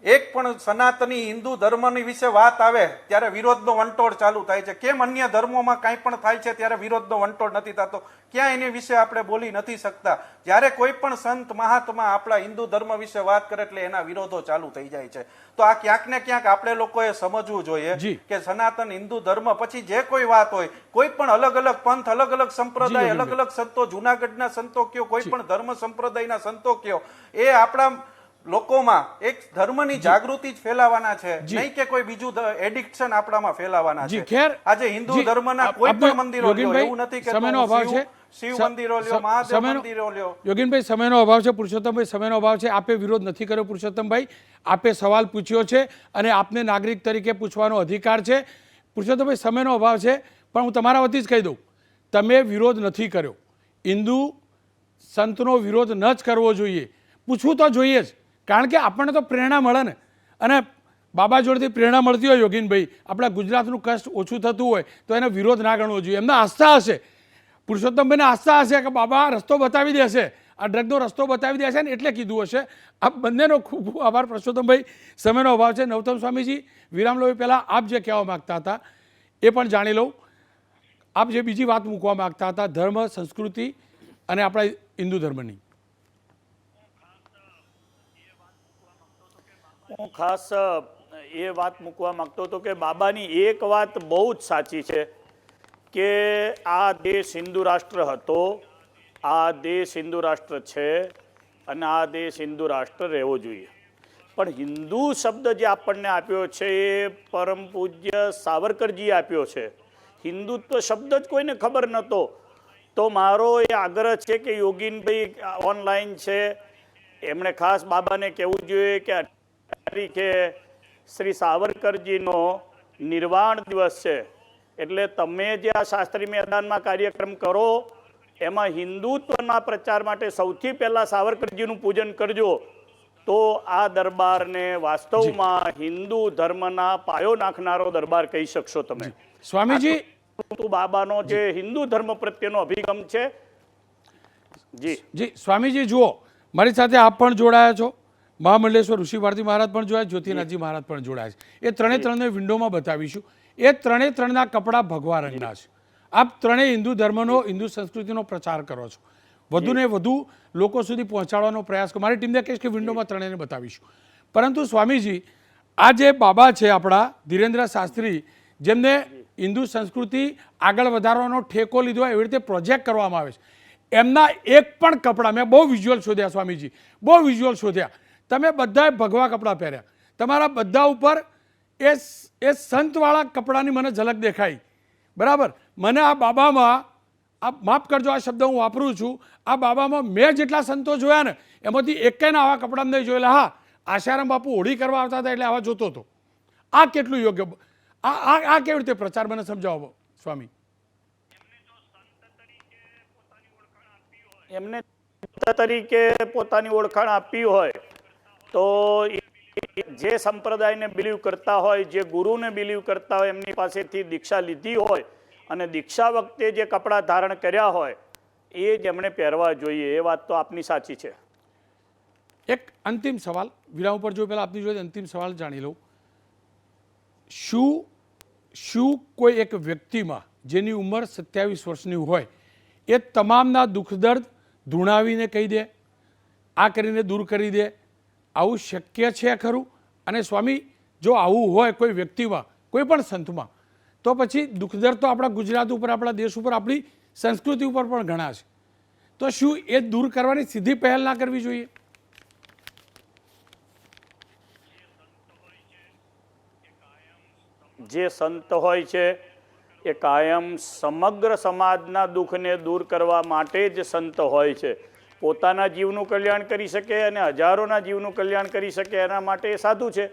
એક પણ સનાતની હિન્દુ ધર્મની વિશે વાત આવે ત્યારે વિરોધનો વંટોળ ચાલુ થાય છે. કેમ અન્ય ધર્મોમાં કાંઈ પણ થાય છે ત્યારે વિરોધનો વંટોળ નથી થતો? ક્યાં એની વિશે આપણે બોલી નથી શકતા? જ્યારે કોઈ પણ સંત મહાત્મા આપણા હિન્દુ ધર્મ વિશે વાત કરે એટલે એના વિરોધો ચાલુ થઈ જાય છે. તો આ ક્યાંક ને ક્યાંક આપણે લોકોએ સમજવું જોઈએ કે સનાતન હિન્દુ ધર્મ પછી જે કોઈ વાત હોય, કોઈ પણ અલગ અલગ પંથ, અલગ અલગ સંપ્રદાય, અલગ અલગ સંતો, જુનાગઢના સંતો કયો, કોઈ પણ ધર્મ સંપ્રદાયના સંતો કયો, એ આપણા લોકોમાં એક ધર્મની જાગૃતિ જ ફેલાવાના છે, નહીં કે કોઈ બીજું એડિક્શન આપણામાં ફેલાવાના છે. આજે હિન્દુ ધર્મના કોઈ પણ મંદિરો લ્યો, એવું નથી કે સમયનો અભાવ છે, શિવ મંદિરો લ્યો, મહાદેવ મંદિરો લ્યો. યોગીનભાઈ, સમયનો અભાવ છે. પુરુષોત્તમભાઈ, સમયનો અભાવ છે. આપે વિરોધ નથી કર્યો પુરુષોત્તમભાઈ, આપે સવાલ પૂછ્યો છે અને આપને નાગરિક તરીકે પૂછવાનો અધિકાર છે. પુરુષોત્તમભાઈ, સમયનો અભાવ છે પણ હું તમારા વતી જ કહી દઉં, તમે વિરોધ નથી કર્યો. હિન્દુ સંતનો વિરોધ ન જ કરવો જોઈએ, પૂછવું તો જોઈએ જ, કારણ કે આપણને તો પ્રેરણા મળે ને. અને બાબા જોડેથી પ્રેરણા મળતી હોય યોગીનભાઈ, આપણા ગુજરાતનું કષ્ટ ઓછું થતું હોય તો એને વિરોધ ના ગણવો જોઈએ. એમને આસ્થા હશે, પુરુષોત્તમભાઈને આસ્થા હશે કે બાબા રસ્તો બતાવી દેશે, આ ડ્રગનો રસ્તો બતાવી દેશે ને એટલે કીધું હશે. આ બંનેનો ખૂબ ખૂબ આભાર પુરુષોત્તમભાઈ. સમયનો અભાવ છે. નવતમ સ્વામીજી, વિરામ લો પહેલાં આપ જે કહેવા માગતા હતા એ પણ જાણી લઉં. આપ જે બીજી વાત મૂકવા માગતા હતા, ધર્મ, સંસ્કૃતિ અને આપણા હિન્દુ ધર્મની? હું ખાસ એ વાત મૂકવા માંગતો હતો કે બાબાની એક વાત બહુ જ સાચી છે કે આ દેશ હિન્દુ રાષ્ટ્ર હતો, આ દેશ હિન્દુ રાષ્ટ્ર છે અને આ દેશ હિન્દુ રાષ્ટ્ર રહેવો જોઈએ. પણ હિન્દુ શબ્દ જે આપણને આપ્યો છે એ પરમ પૂજ્ય સાવરકરજીએ આપ્યો છે. હિન્દુત્વ શબ્દ જ કોઈને ખબર નહોતો. તો મારો એ આગ્રહ છે કે યોગીનભાઈ ઓનલાઈન છે, એમણે ખાસ બાબાને કહેવું જોઈએ કે તારીખે શ્રી સાવરકરજીનો નિર્વાણ દિવસ છે, એટલે તમે જે આ શાસ્ત્રી મેદાનમાં કાર્યક્રમ કરો એમાં હિન્દુત્વના પ્રચાર માટે સૌથી પહેલાં સાવરકરજીનું પૂજન કરજો. તો આ દરબારને વાસ્તવમાં હિન્દુ ધર્મના પાયો નાખનારો દરબાર કહી શકશો તમે. સ્વામીજી, બાબાનો જે હિન્દુ ધર્મ પ્રત્યેનો અભિગમ છે. જી સ્વામીજી, જુઓ, મારી સાથે આપ પણ જોડાયા છો, મહામંડલેશ્વર ઋષિ ભારતી મહારાજ પણ જોડાયા, જ્યોતિનાથજી મહારાજ પણ જોડાયા છે. એ ત્રણે વિન્ડોમાં બતાવીશું. એ ત્રણેના કપડાં ભગવા રંગના છે. આપ ત્રણેય હિન્દુ ધર્મનો, હિન્દુ સંસ્કૃતિનો પ્રચાર કરો છો, વધુને વધુ લોકો સુધી પહોંચાડવાનો પ્રયાસ કરો. મારી ટીમને કહીશ કે વિન્ડોમાં ત્રણેયને બતાવીશું. પરંતુ સ્વામીજી, આ જે બાબા છે આપણા ધીરેન્દ્ર શાસ્ત્રી, જેમને હિન્દુ સંસ્કૃતિ આગળ વધારવાનો ઠેકો લીધો એવી રીતે પ્રોજેક્ટ કરવામાં આવે છે, એમના એક પણ કપડાં મેં બહુ વિઝ્યુઅલ શોધ્યા સ્વામીજી, બહુ વિઝ્યુઅલ શોધ્યા. તમે બધાએ ભગવા કપડાં પહેર્યા, તમારા બધા ઉપર એ સંતવાળા કપડાની મને ઝલક દેખાઈ. બરાબર, મને આ બાબામાં, આ માફ કરજો આ શબ્દ હું વાપરું છું, આ બાબામાં મેં જેટલા સંતો જોયા ને એમાંથી એકેયના આવા કપડાં નહીં જોયેલા. હા, આશારામ બાપુ હોળી કરવા આવતા હતા એટલે આવા જોતો હતો. આ કેટલું યોગ્ય? આ કેવી રીતે પ્રચાર, મને સમજાવો સ્વામી. એમને તરીકે પોતાની ઓળખાણ આપી હોય તો જે સંપ્રદાયને બિલીવ કરતા હોય, જે ગુરુને બિલીવ કરતા હોય, એમની પાસેથી દીક્ષા લીધી હોય અને દીક્ષા વખતે જે કપડાં ધારણ કર્યા હોય એ જ એમણે પહેરવા જોઈએ. એ વાત તો આપની સાચી છે. એક અંતિમ સવાલ વિરામ ઉપર જો પહેલાં આપની જોડે અંતિમ સવાલ જાણી લઉં. શું કોઈ એક વ્યક્તિમાં જેની ઉંમર 27 વર્ષની હોય એ તમામના દુઃખ દર્દ ધૂણાવીને કહી દે, આ કરીને દૂર કરી દે, આવું શક્ય છે ખરું? અને સ્વામી, જો આવું હોય કોઈ વ્યક્તિમાં, કોઈ પણ સંતમાં, તો પછી દુઃખ દર્દ તો આપણા ગુજરાત ઉપર, આપણા દેશ ઉપર, આપણી સંસ્કૃતિ ઉપર પણ ઘણા છે. તો શું એ દૂર કરવાની સીધી પહેલ ના કરવી જોઈએ? જે સંત હોય છે એ કાયમ સમગ્ર સમાજના દુઃખને દૂર કરવા માટે જ સંત હોય છે. પોતાના જીવનું કલ્યાણ કરી શકે અને હજારોના જીવનું કલ્યાણ કરી શકે એના માટે એ સાધુ છે.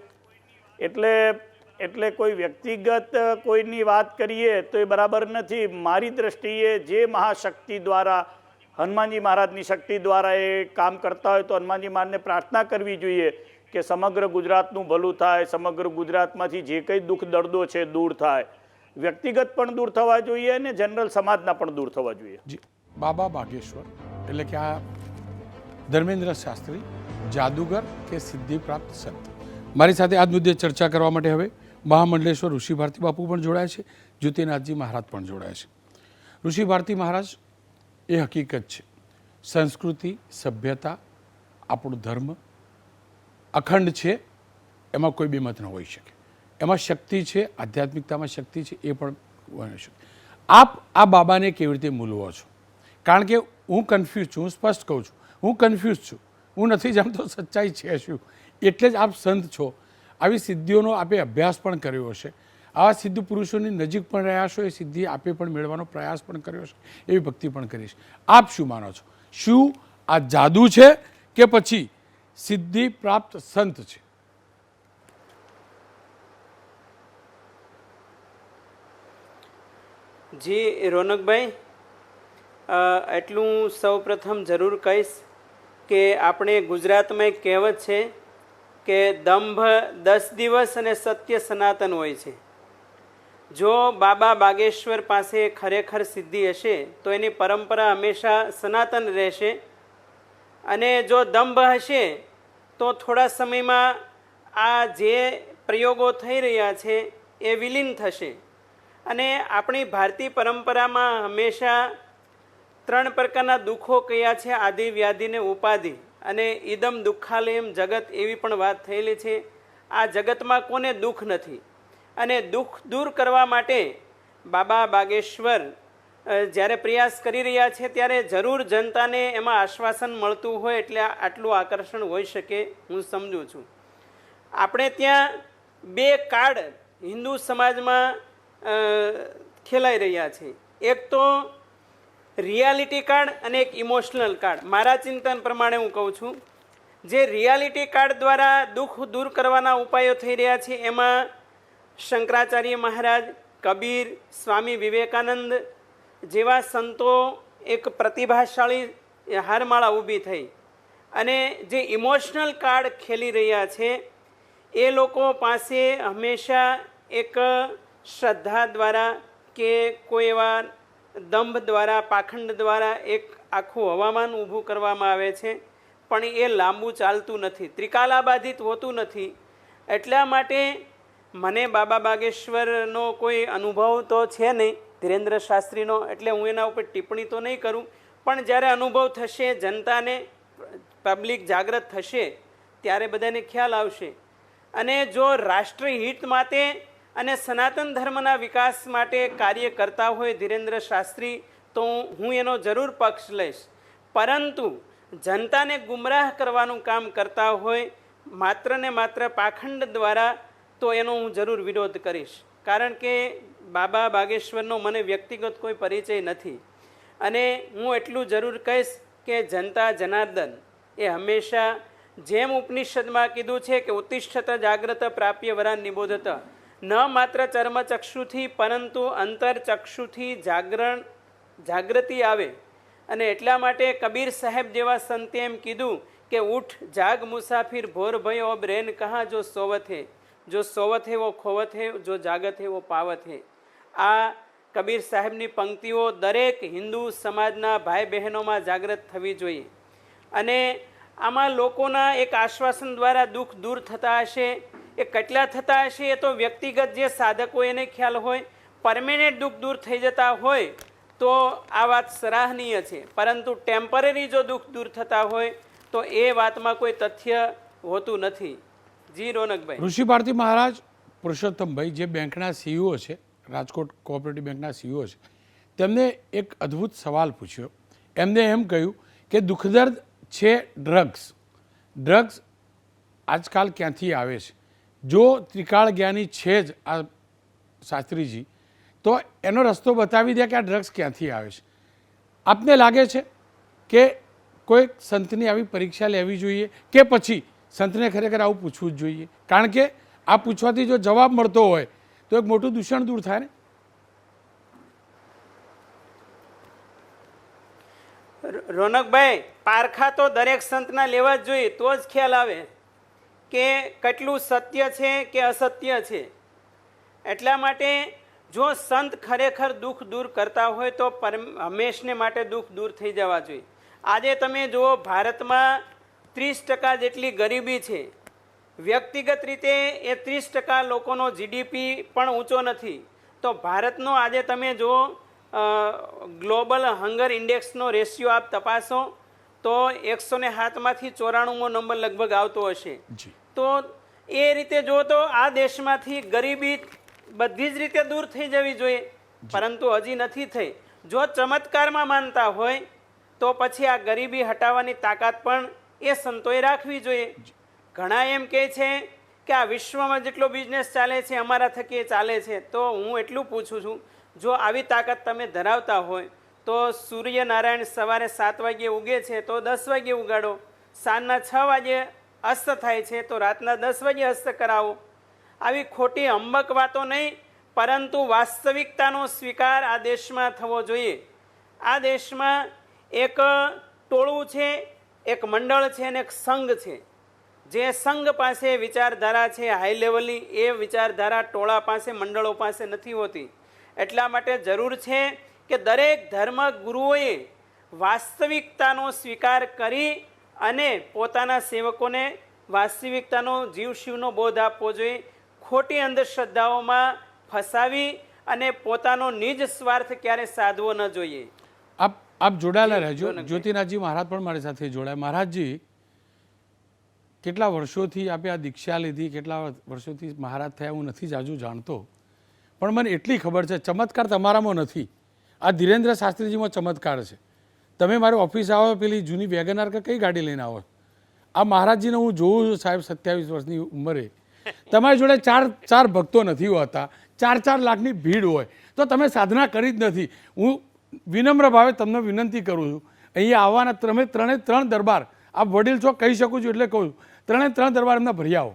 એટલે કોઈ વ્યક્તિગત કોઈની વાત કરીએ તો એ બરાબર નથી. મારી દ્રષ્ટિએ જે મહાશક્તિ દ્વારા, હનુમાનજી મહારાજની શક્તિ દ્વારા એ કામ કરતા હોય તો હનુમાનજી મહારાજને પ્રાર્થના કરવી જોઈએ કે સમગ્ર ગુજરાતનું ભલું થાય, સમગ્ર ગુજરાતમાંથી જે કંઈ દુઃખ દર્દો છે દૂર થાય. વ્યક્તિગત પણ દૂર થવા જોઈએ અને જનરલ સમાજના પણ દૂર થવા જોઈએ. જી, બાબા બાગેશ્વર એટલે કે આ ધર્મેન્દ્ર શાસ્ત્રી, જાદુગર કે સિદ્ધિ પ્રાપ્ત સંત, મારી સાથે આ મુદ્દે ચર્ચા કરવા માટે હવે મહામંડલેશ્વર ઋષિ ભારતી બાપુ પણ જોડાય છે, જ્યોતિનાથજી મહારાજ પણ જોડાય છે. ઋષિ ભારતી મહારાજ, એ હકીકત છે, સંસ્કૃતિ, સભ્યતા, આપણું ધર્મ અખંડ છે, એમાં કોઈ બેમત ન હોઈ શકે. એમાં શક્તિ છે, આધ્યાત્મિકતામાં શક્તિ છે, એ પણ બની શકે. આપ આ બાબાને કેવી રીતે મૂલવો છો? કારણ કે હું કન્ફ્યુઝ છું, હું સ્પષ્ટ કહું છું, હું કન્ફ્યુઝ છું, હું નથી જાણતો સચ્ચાઈ છે શું. એટલે જ આપ સંત છો. આવી સિદ્ધિઓનો આપે અભ્યાસ પણ કર્યો હશે, આવા સિદ્ધ પુરુષોની નજીક પણ રહ્યા છો, એ સિદ્ધિ આપે પણ મેળવવાનો પ્રયાસ પણ કર્યો છે, એવી ભક્તિ પણ કરી છે. આપ શું માનો છો? શું આ જાદુ છે કે પછી સિદ્ધિ પ્રાપ્ત સંત છે? જી રોનકભાઈ, એટલું સૌપ્રથમ જરૂર કહીશ કે આપણે ગુજરાતમાં એક કહેવત છે કે દંભ 10 દિવસ અને સત્ય સનાતન હોય છે. જો બાબા બાગેશ્વર પાસે ખરેખર સિદ્ધિ હશે તો એની પરંપરા હંમેશા સનાતન રહેશે, અને જો દંભ હશે તો થોડા સમયમાં આ જે પ્રયોગો થઈ રહ્યા છે એ વિલીન થશે. અને આપણી ભારતીય પરંપરામાં હંમેશા ત્રણ પ્રકારના દુઃખો કયા છે, આદિ વ્યાધિ ને ઉપાધિ, અને ઇદમ દુઃખાલયમ જગત એવી પણ વાત થયેલી છે. આ જગતમાં કોને દુઃખ નથી, અને દુઃખ દૂર કરવા માટે બાબા બાગેશ્વર જ્યારે પ્રયાસ કરી રહ્યા છે ત્યારે જરૂર જનતાને એમાં આશ્વાસન મળતું હોય એટલે આટલું આકર્ષણ હોઈ શકે હું સમજું છું. આપણે ત્યાં બે કાર્ડ હિન્દુ સમાજમાં ખેલાઈ રહ્યા છે, એક તો રિયાલિટી કાર્ડ અને એક ઇમોશનલ કાર્ડ. મારા ચિંતન પ્રમાણે હું કહું છું, જે રિયાલિટી કાર્ડ દ્વારા દુઃખ દૂર કરવાના ઉપાયો થઈ રહ્યા છે એમાં શંકરાચાર્ય મહારાજ, કબીર, સ્વામી વિવેકાનંદ જેવા સંતો એક પ્રતિભાશાળી હારમાળા ઊભી થઈ, અને જે ઇમોશનલ કાર્ડ ખેલી રહ્યા છે એ લોકો પાસે હંમેશા એક શ્રદ્ધા દ્વારા કે કોઈ એવા દંભ દ્વારા, પાખંડ દ્વારા એક આખું હવામાન ઊભું કરવામાં આવે છે, પણ એ લાંબુ ચાલતું નથી, ત્રિકાલાબાધિત હોતું નથી. એટલા માટે મને બાબા બાગેશ્વરનો કોઈ અનુભવ તો છે નહીં, ધીરેન્દ્ર શાસ્ત્રીનો, એટલે હું એના ઉપર ટિપ્પણી તો નહીં કરું, પણ જ્યારે અનુભવ થશે, જનતાને પબ્લિક જાગૃત થશે ત્યારે બધાને ખ્યાલ આવશે. અને જો રાષ્ટ્રીય હિત માટે અને સનાતન ધર્મના વિકાસ માટે કાર્ય કરતા હોય ધીરેન્દ્ર શાસ્ત્રી, તો હું એનો જરૂર પક્ષ લઈશ. પરંતુ જનતાને ગુમરાહ કરવાનું કામ કરતા હોય માત્ર ને માત્ર પાખંડ દ્વારા, તો એનો હું જરૂર વિરોધ કરીશ. કારણ કે બાબા બાગેશ્વરનો મને વ્યક્તિગત કોઈ પરિચય નથી, અને હું એટલું જરૂર કહીશ કે જનતા જનાર્દન એ હંમેશા જેમ ઉપનિષદમાં કીધું છે કે ઉત્તિષ્ઠત જાગ્રત પ્રાપ્ય વરાન નિબોધત, ન માત્ર ચર્મચક્ષુથી પરંતુ અંતરચક્ષુથી જાગૃતિ આવે. અને એટલા માટે કબીર સાહેબ જેવા સંતે એમ કીધું કે ઉઠ જાગ મુસાફિર ભોર ભયો અબ રેન કહા જો સોવત હે, જો સોવત હે વો ખોવત હે, જો જાગત હે વો પાવત હે. આ કબીર સાહેબની પંક્તિઓ દરેક હિન્દુ સમાજના ભાઈ બહેનોમાં જાગૃત થવી જોઈએ. અને આમાં લોકોના એક આશ્વાસન દ્વારા દુઃખ દૂર થતા હશે. એ કેટલા થતા હશે એ તો વ્યક્તિગત જે સાધકો એને ખ્યાલ હોય. પરમેનન્ટ દુઃખ દૂર થઈ જતા હોય તો આ વાત સરાહનીય છે, પરંતુ ટેમ્પરરી જો દુઃખ દૂર થતા હોય તો એ વાતમાં કોઈ તથ્ય હોતું નથી. જી રોનકભાઈ. ઋષિ ભારતી મહારાજ, પુરુષોત્તમભાઈ જે બેંકના સીઈઓ છે, રાજકોટ કોઓપરેટિવ બેંકના સીઈઓ છે, તેમને એક અદ્ભુત સવાલ પૂછ્યો. એમને એમ કહ્યું કે દુઃખદર્દ છે ડ્રગ્સ આજકાલ ક્યાંથી આવે છે? જો ત્રિકાળ જ્ઞાની છે જ આ શાસ્ત્રીજી, તો એનો રસ્તો બતાવી દે કે આ ડ્રગ્સ ક્યાંથી આવે છે. આપને લાગે છે કે કોઈ સંતની આવી પરીક્ષા લેવી જોઈએ, કે પછી સંતને ખરેખર આવું પૂછવું જ જોઈએ? કારણ કે આ પૂછવાથી જો જવાબ મળતો હોય તો એક મોટું દૂષણ દૂર થાય ને. રોનકભાઈ, પારખા તો દરેક સંતના લેવા જ જોઈએ, તો જ ખ્યાલ આવે કે કેટલું સત્ય છે કે અસત્ય છે. એટલા માટે જો સંત ખરેખર દુઃખ દૂર કરતા હોય તો હંમેશને માટે દુઃખ દૂર થઈ જવા જોઈએ. આજે તમે જુઓ, ભારતમાં 30% જેટલી ગરીબી છે. વ્યક્તિગત રીતે એ 30% લોકોનો જીડીપી પણ ઊંચો નથી. તો ભારતનો આજે તમે જુઓ ગ્લોબલ હંગર ઇન્ડેક્સનો રેશિયો આપ તપાસો તો 107માંથી 94મો નંબર લગભગ આવતો હશે. તો એ રીતે જો તો આ દેશમાંથી ગરીબી બધી જ રીતે દૂર થઈ જવી જોઈએ, પરંતુ હજી નથી થઈ. જો ચમત્કારમાં માનતા હોય તો પછી આ ગરીબી હટાવવાની તાકાત પણ એ સંતોએ રાખવી જોઈએ. ઘણા એમ કહે છે કે આ વિશ્વમાં જેટલો બિઝનેસ ચાલે છે અમારા થકી ચાલે છે. તો હું એટલું પૂછું છું, જો આવી તાકાત તમે ધરાવતા હોય તો સૂર્યનારાયણ સવારે 7 વાગ્યે ઉગે છે તો 10 વાગ્યે ઉગાડો, સાંજના 6 વાગ્યે અસ્ત થાય છે તો રાતના 10 વાગ્યે અસ્ત કરાવો. આવી ખોટી હંબક વાતો નહીં, પરંતુ વાસ્તવિકતાનો સ્વીકાર આ દેશમાં થવો જોઈએ. આ દેશમાં એક ટોળું છે, એક મંડળ છે અને એક સંઘ છે. જે સંઘ પાસે વિચારધારા છે હાઈ લેવલની, એ વિચારધારા ટોળા પાસે, મંડળો પાસે નથી હોતી. એટલા માટે જરૂર છે કે દરેક ધર્મ ગુરુઓએ વાસ્તવિકતાનો સ્વીકાર કરી અને પોતાના સેવકોને વાસ્તવિકતાનો જીવ શિવનો બોધ આપવો જોઈએ. ખોટી અંધશ્રદ્ધાઓમાં ફસાવી અને પોતાનો નિજ સ્વાર્થ ક્યારે સાધવો ન જોઈએ. આપ આપ જોડાયેલા રહેજો. જ્યોતિનાથજી મહારાજ પણ મારી સાથે જોડાયા. મહારાજજી, કેટલા વર્ષોથી આપે આ દીક્ષા લીધી, કેટલા વર્ષોથી મહારાજ થયા હું નથી જાજુ જાણતો, પણ મને એટલી ખબર છે ચમત્કાર તમારામાં નથી, આ ધીરેન્દ્ર શાસ્ત્રીજીમાં ચમત્કાર છે. તમે મારી ઓફિસ આવો, પેલી જૂની વેગનાર કે કઈ ગાડી લઈને આવો, આ મહારાજજીને હું જોઉં છું સાહેબ 27 વર્ષની ઉંમરે. તમારી જોડે ચાર ભક્તો નથી હોતા, 4 લાખની ભીડ હોય તો તમે સાધના કરી જ નથી. હું વિનમ્ર ભાવે તમને વિનંતી કરું છું, અહીંયા આવવાના તમે 3 દરબાર, આપ વડીલ છો કહી શકું છું એટલે કહું છું, 3 દરબાર એમના ભરી આવો.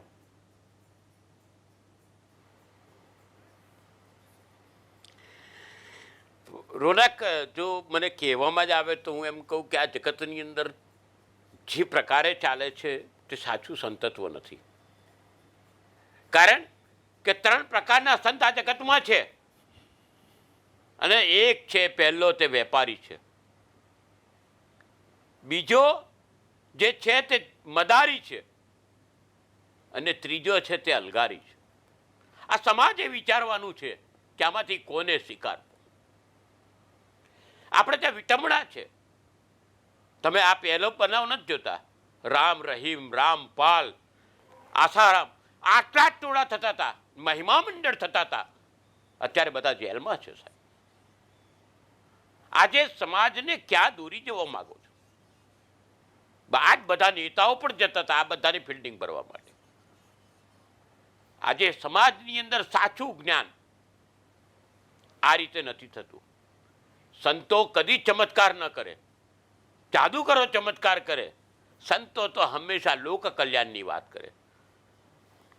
રોનક, જો મને કહેવામાં જ આવે તો હું એમ કહું કે આ જગતની અંદર જે પ્રકારે ચાલે છે તે સાચું સંતત્વ નથી. કારણ કે 3 પ્રકારના સંત આ જગતમાં છે, અને એક છે પહેલો તે વેપારી છે, બીજો જે છે તે મદારી છે, અને ત્રીજો છે તે અલગારી છે. આ સમાજે વિચારવાનું છે કે આમાંથી કોને સ્વીકાર. આપણે ત્યાં વિટમણા છે. તમે આ પહેલો બનાવ નથી જોતા, રામ રહીમ, રામપાલ, આસારામ, આટલા જ ટોળા થતા હતા, મહિમા મંડળ થતા હતા. અત્યારે બધા જેલમાં છે સાહેબ. આજે સમાજને ક્યાં દોરી જવા માંગો છો? આજ બધા નેતાઓ પણ જતા હતા આ બધાની ફિલ્ડિંગ ભરવા માટે. આજે સમાજની અંદર સાચું જ્ઞાન આ રીતે નથી થતું. સંતો કદી ચમત્કાર ન કરે, જાદુગરો ચમત્કાર કરે, સંતો તો હંમેશા લોક કલ્યાણની વાત કરે.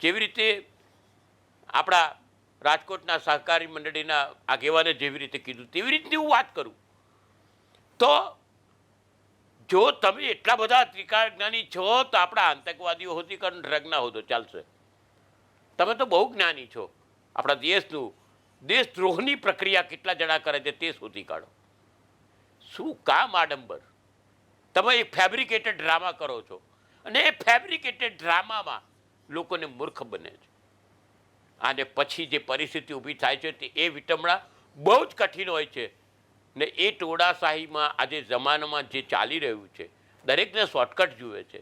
જેવી રીતે આપણા રાજકોટના સહકારી મંડળીના આગેવાને જેવી રીતે કીધું તેવી રીતની હું વાત કરું તો જો તમે એટલા બધા ત્રિકાળ છો તો આપણા આતંકવાદીઓ હોતી કારણ ડ્રગના હો તો ચાલશે. તમે તો બહુ જ્ઞાની છો. આપણા દેશનું દેશદ્રોહની પ્રક્રિયા કેટલા જણા કરે છે તે શોધી કાઢો. શું કામ આડંબર? તમે એક ફેબ્રિકેટેડ ડ્રામા કરો છો, અને એ ફેબ્રિકેટેડ ડ્રામામાં લોકોને મૂર્ખ બને છે. અને પછી જે પરિસ્થિતિ ઊભી થાય છે તે એ વિટમણા બહુ જ કઠિન હોય છે. ને એ ટોળાશાહીમાં આજે જમાનામાં જે ચાલી રહ્યું છે, દરેકને શોર્ટકટ જુએ છે.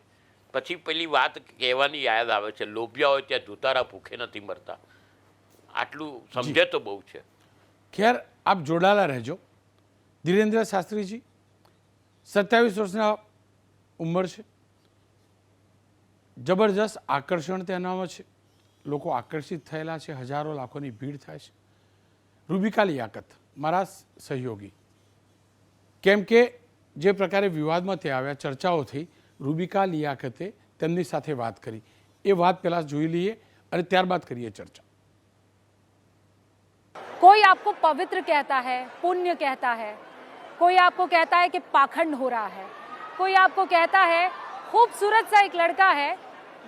પછી પેલી વાત કહેવાની યાદ આવે છે, લોભિયા હોય ત્યાં ધુતારા ભૂખે નથી મરતા. આટલું સમજે તો બહુ છે. ખેર, આપ જોડાયેલા રહેજો. ધીરેન્દ્ર શાસ્ત્રીજી 27 વર્ષના ઉંમર છે, જબરજસ્ત આકર્ષણ તેનામાં છે, લોકો આકર્ષિત થયેલા છે, હજારો લાખોની ભીડ થાય છે. રૂબિકા લિયાકત મારા સહયોગી, કેમ કે જે પ્રકારે વિવાદમાં તે આવ્યા, ચર્ચાઓ થઈ, રૂબિકા લિયાકતે તેમની સાથે વાત કરી. એ વાત પહેલાં જોઈ લઈએ અને ત્યારબાદ કરીએ ચર્ચા. कोई आपको पवित्र कहता है, पुण्य कहता है, कोई आपको कहता है कि पाखंड हो रहा है, कोई आपको कहता है खूबसूरत सा एक लड़का है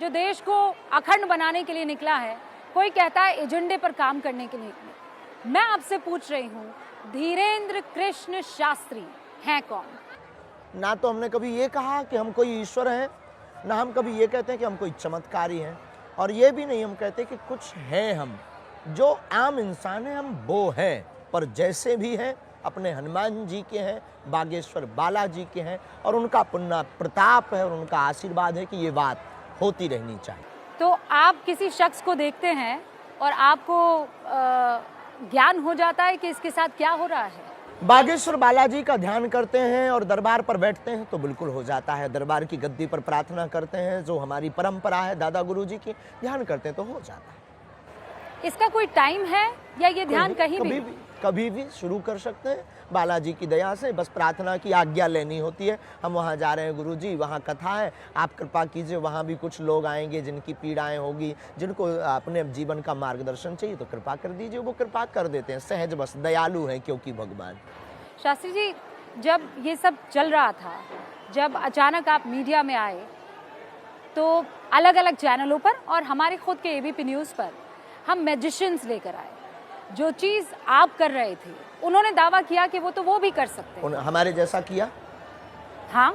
जो देश को अखंड बनाने के लिए निकला है, कोई कहता है एजेंडे पर काम करने के लिए निकले. मैं आपसे पूछ रही हूँ, धीरेन्द्र कृष्ण शास्त्री हैं कौन? ना तो हमने कभी ये कहा कि हम कोई ईश्वर हैं, ना हम कभी ये कहते हैं कि हम कोई चमत्कारी हैं, और ये भी नहीं हम कहते कि कुछ हैं. हम जो आम इंसान हैं हम वो हैं, पर जैसे भी हैं अपने हनुमान जी के हैं, बागेश्वर बालाजी के हैं, और उनका पुण्य प्रताप है और उनका आशीर्वाद है कि ये बात होती रहनी चाहिए. तो आप किसी शख्स को देखते हैं और आपको ज्ञान हो जाता है कि इसके साथ क्या हो रहा है? बागेश्वर बालाजी का ध्यान करते हैं और दरबार पर बैठते हैं तो बिल्कुल हो जाता है. दरबार की गद्दी पर प्रार्थना करते हैं, जो हमारी परंपरा है दादा गुरु जी की, ध्यान करते हैं तो हो जाता है. इसका कोई टाइम है या ये ध्यान कहीं भी? कभी भी शुरू कर सकते हैं. बालाजी की दया से बस प्रार्थना की आज्ञा लेनी होती है. हम वहाँ जा रहे हैं गुरु जी, वहाँ कथा है, आप कृपा कीजिए, वहाँ भी कुछ लोग आएंगे जिनकी पीड़ाएं होगी, जिनको अपने जीवन का मार्गदर्शन चाहिए, तो कृपा कर दीजिए. वो कृपा कर देते हैं, सहज बस, दयालु हैं क्योंकि भगवान. शास्त्री जी, जब ये सब चल रहा था, जब अचानक आप मीडिया में आए, तो अलग अलग चैनलों पर और हमारे खुद के एबीपी न्यूज़ पर हम मैजिशियंस लेकर आए. जो चीज़ आप कर रहे थे, उन्होंने दावा किया कि वो भी कर सकते हैं. हमारे जैसा किया. हाँ,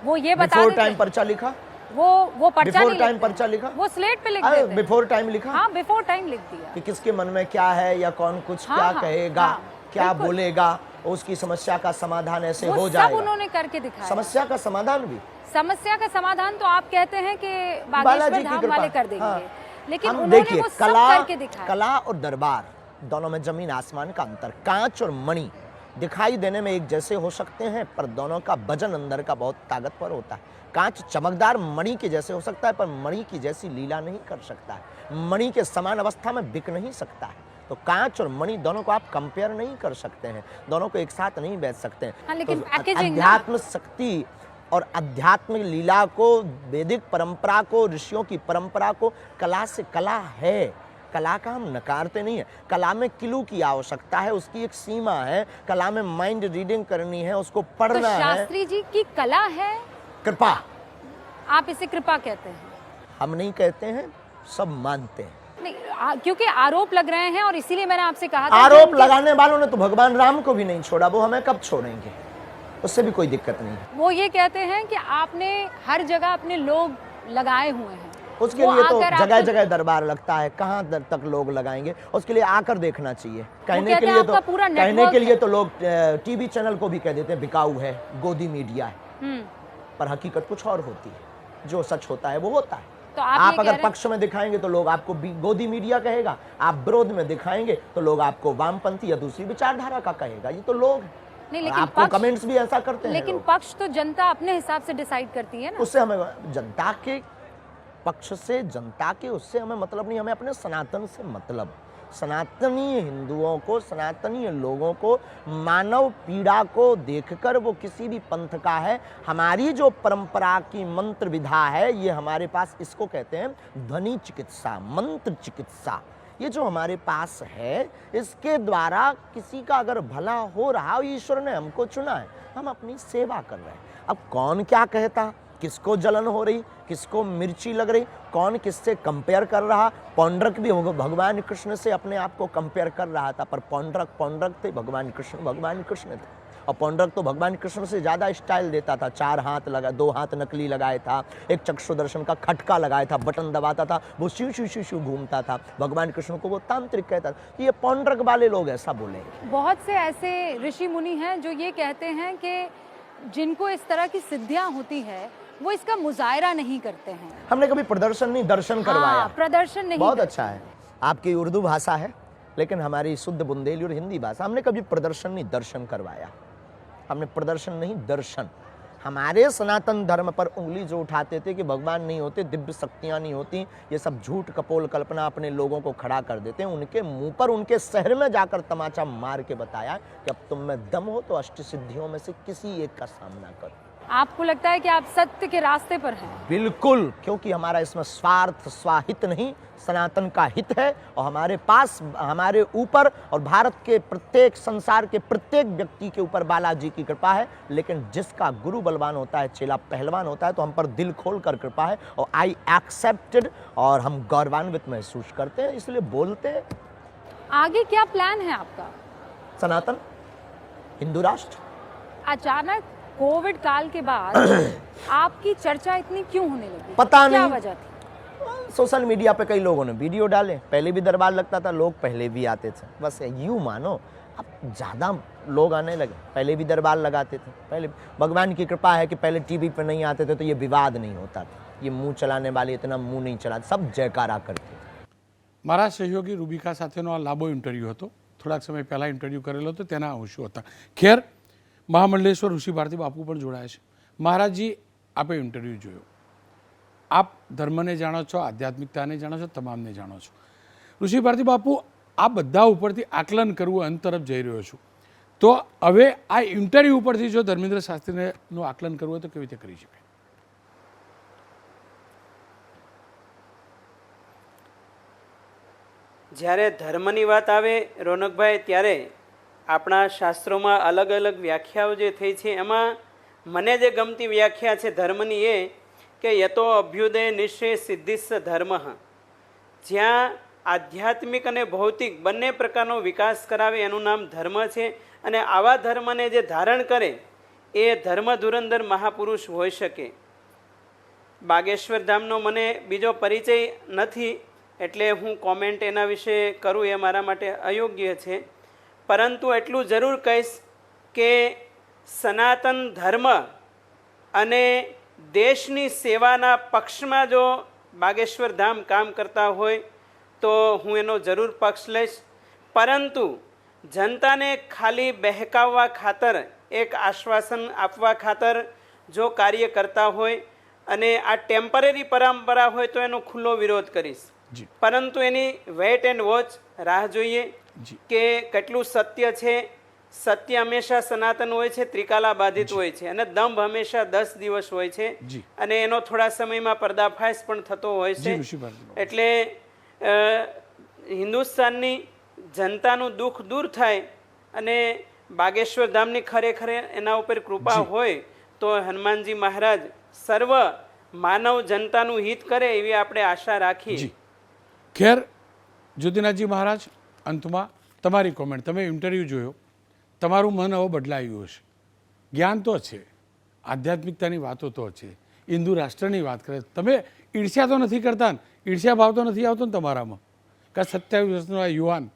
वो ये बता बिफोर देते टाइम पर्चा लिखा. वो पर्चा बिफोर नहीं टाइम लिखते. पर्चा लिखा. वो स्लेट पे लिख देते हैं. बिफोर टाइम लिखा. हाँ, बिफोर टाइम लिख दिया कि किसके मन में क्या है या कौन कुछ हाँ, क्या हाँ, कहेगा. हाँ. क्या बोलेगा, उसकी समस्या का समाधान ऐसे वो हो सब जाएगा। उन्होंने करके दिखाया। समस्या का समाधान भी समस्या का समाधान तो आप कहते हैं कि बालाजी बागेश्वर की धाम कृपा। वाले कर देंगे, हाँ। लेकिन हम उन्होंने देखिए, वो सब करके दिखाया। कला और दरबार दोनों में जमीन आसमान का अंतर। कांच और मणि दिखाई देने में एक जैसे हो सकते हैं, पर दोनों का वजन अंदर का बहुत ताकतवर होता है। कांच चमकदार मणि के जैसे हो सकता है, पर मणि की जैसी लीला नहीं कर सकता है, मणि के समान अवस्था में बिक नहीं सकता है। तो कांच और मणि दोनों को आप कंपेयर नहीं कर सकते हैं, दोनों को एक साथ नहीं बेच सकते हैं। हाँ, लेकिन तो पैकेजिंग ना- अध्यात्म शक्ति और आध्यात्मिक लीला को, वैदिक परंपरा को, ऋषियों की परंपरा को, कला से कला है, कला का हम नकारते नहीं है। कला में क्लू की आवश्यकता है, उसकी एक सीमा है। कला में माइंड रीडिंग करनी है, उसको तो पढ़ना है। शास्त्री जी की कला है, कृपा आप इसे कृपा कहते हैं। हम नहीं कहते हैं, सब मानते हैं। नहीं, क्योंकि आरोप लग रहे हैं और इसीलिए मैंने आपसे कहा था आरोप कि लगाने वालों ने तो भगवान राम को भी नहीं छोड़ा, वो हमें कब छोड़ेंगे, उससे भी कोई दिक्कत नहीं है। वो ये कहते हैं कि आपने हर जगह अपने लोग लगाए हुए हैं, उसके वो लिए तो आकर जगह आपको- जगह दरबार लगता है, कहाँ तक लोग लगाएंगे, उसके लिए आकर देखना चाहिए। कहने कहते के हैं लिए तो आपका पूरा कहने नेटवर्क के लिए है। तो लोग टीवी चैनल को भी कह देते हैं बिकाऊ है, गोदी मीडिया है, हम्म, पर हकीकत कुछ और होती है। जो सच होता है वो होता है। तो आप ये आप कह अगर रहे हैं- पक्ष में दिखाएंगे तो लोग आपको गोदी मीडिया कहेगा, आप विरोध में दिखाएंगे तो लोग आपको वामपंथी या दूसरी विचारधारा का कहेगा। ये तो लोग नहीं, और लेकिन आपको पक्ष- कमेंट्स भी ऐसा करते हैं लेकिन लोग। पक्ष तो जनता अपने हिसाब से डिसाइड करती है ना। उससे हमें जनता के पक्ष से, जनता के उससे हमें मतलब नहीं, हमें अपने सनातन से मतलब। सनातनीय हिंदुओं को, सनातनीय लोगों को, मानव पीड़ा को देखकर वो किसी भी पंथ का है। हमारी जो परंपरा की मंत्र विधा है, ये हमारे पास इसको कहते हैं ध्वनि चिकित्सा, मंत्र चिकित्सा। ये जो हमारे पास है, इसके द्वारा किसी का अगर भला हो रहा, ईश्वर ने हमको चुना है, हम अपनी सेवा कर रहे हैं। अब कौन क्या कहता, किसको जलन हो रही, किसको मिर्ची लग रही, कौन किससे कंपेयर कर रहा। पौंड्रक भी भगवान कृष्ण से अपने आप को कंपेयर कर रहा था, पर पौंड्रक थे, भगवान कृष्ण थे। और पौंड्रक तो भगवान कृष्ण से ज़्यादा स्टाइल देता था। 4 हाथ लगा, 2 हाथ नकली लगाया था, एक चक्षुदर्शन का खटका लगाया था, बटन दबाता था, वो शिव शिव शिव शिव घूमता था। भगवान कृष्ण को वो तांत्रिक कहता था। ये पौंड्रक वाले लोग ऐसा बोलेंगे। बहुत से ऐसे ऋषि मुनि हैं जो ये कहते हैं कि जिनको इस तरह की सिद्धियां होती है वो इसका मुजाहरा नहीं करते हैं। हमने कभी प्रदर्शन नहीं, दर्शन करवाया। हाँ, प्रदर्शन नहीं बहुत करते। अच्छा है। आपकी उर्दू भाषा है, लेकिन हमारी शुद्ध बुंदेली और हिंदी भाषा। हमने कभी प्रदर्शन नहीं, दर्शन करवाया। हमने प्रदर्शन नहीं, दर्शन। हमारे सनातन धर्म पर उंगली जो उठाते थे कि भगवान नहीं होते, दिव्य शक्तियां नहीं होती, ये सब झूठ कपोल कल्पना अपने लोगों को खड़ा कर देते हैं। उनके मुंह पर, उनके शहर में जाकर तमाचा मार के बताया कि अब तुम में दम हो तो अष्ट सिद्धियों में से किसी एक का सामना करो। आपको लगता है कि आप सत्य के रास्ते पर हैं? बिल्कुल, क्योंकि हमारा इसमें स्वार्थ स्वाहित नहीं, सनातन का हित है। और हमारे पास, हमारे ऊपर और भारत के प्रत्येक, संसार के प्रत्येक व्यक्ति के ऊपर बालाजी की कृपा है। लेकिन जिसका गुरु बलवान होता है, चेला पहलवान होता है, तो हम पर दिल खोल कर कृपा है और आई एक्सेप्टेड, और हम गौरवान्वित महसूस करते हैं, इसलिए बोलते हैं। आगे क्या प्लान है आपका? सनातन हिंदू राष्ट्र। अचानक कोविड काल के बाद आपकी चर्चा इतनी क्यों होने लगी? पता क्या नहीं। वजह थी? सोशल मीडिया पे कई लोगों ने वीडियो डाले, पहले भी दरबार लगता था, लोग पहले भी आते थे, बस यूं मानो। अब ज़्यादा लोग आने लगे, पहले भी दरबार लगाते थे। पहले भगवान की कृपा है कि पहले टीवी पे नहीं आते थे तो ये विवाद नहीं होता था, ये मुंह चलाने वाले इतना मुंह नहीं चलाते, सब जयकारा करते थे। મારા સહયોગી રૂબિકા સાથેનો આ લાંબો ઇન્ટરવ્યૂ હતો, થોડાક સમય પહેલાં ઇન્ટરવ્યૂ કરેલો હતો, તેના અંશો હતા. ખેર, મહામંડલેશ્વર ઋષિ ભારતી બાપુ પણ જોડાયા છે. મહારાજજી, આપે ઇન્ટરવ્યૂ જોયો, આપ ધર્મને જાણો છો, આધ્યાત્મિકતાને જાણો છો, તમામને જાણો છો. ઋષિ ભારતી બાપુ, આ બધા ઉપરથી આકલન કરવું અંત તરફ જઈ રહ્યો છું, તો હવે આ ઇન્ટરવ્યૂ ઉપરથી જો ધર્મેન્દ્ર શાસ્ત્રીનું આકલન કરવું હોય તો કેવી રીતે કરી શકાય? જ્યારે ધર્મની વાત આવે રોનકભાઈ, ત્યારે આપણા શાસ્ત્રોમાં અલગ અલગ વ્યાખ્યાઓ જે થઈ છે, એમાં મને જે ગમતી વ્યાખ્યા છે ધર્મની એ કે યતો અભ્યુદય નિશ્ચય સિદ્ધિસ્સ ધર્મ, જ્યાં આધ્યાત્મિક અને ભૌતિક બંને પ્રકારનો વિકાસ કરાવે એનું નામ ધર્મ છે. અને આવા ધર્મને જે ધારણ કરે એ ધર્મ ધુરંધર મહાપુરુષ હોઈ શકે. બાગેશ્વર ધામનો મને બીજો પરિચય નથી, એટલે હું કોમેન્ટ એના વિશે કરું એ મારા માટે અયોગ્ય છે. પરંતુ એટલું જરૂર કહીશ કે સનાતન ધર્મ અને દેશની સેવાના પક્ષમાં જો બાગેશ્વર ધામ કામ કરતા હોય તો હું એનો જરૂર પક્ષ લઈશ, પરંતુ જનતાને ખાલી બહેકાવવા ખાતર, એક આશ્વાસન આપવા ખાતર જો કાર્ય કરતા હોય અને આ ટેમ્પરરી પરંપરા હોય તો એનો ખુલ્લો વિરોધ કરીશ. પરંતુ એની વેઇટ એન્ડ વોચ, રાહ જોઈએ કે કેટલું સત્ય છે. સત્ય હંમેશા સનાતન હોય છે, ત્રિકાલા બાધિત હોય છે, અને દંભ હંમેશા 10 દિવસ હોય છે, અને એનો થોડા સમયમાં પર્દાફાશ પણ થતો હોય છે. એટલે હિન્દુસ્તાનની જનતાનું દુઃખ દૂર થાય અને બાગેશ્વર ધામની ખરેખર એના ઉપર કૃપા હોય તો હનુમાનજી મહારાજ સર્વ માનવ જનતાનું હિત કરે એવી આપણે આશા રાખીએ. ખેર, જ્યોતિનાથજી મહારાજ, અંતમાં તમારી કોમેન્ટ. તમે ઇન્ટરવ્યૂ જોયો, તમારું મન હવે બદલાયું હશે. જ્ઞાન તો છે, આધ્યાત્મિકતાની વાતો તો છે, હિન્દુ રાષ્ટ્રની વાત કરે. તમે ઈર્ષ્યા તો નથી કરતા ને? ઈર્ષ્યા ભાવ તો નથી આવતો ને તમારામાં? કે 27 વર્ષનો આ યુવાન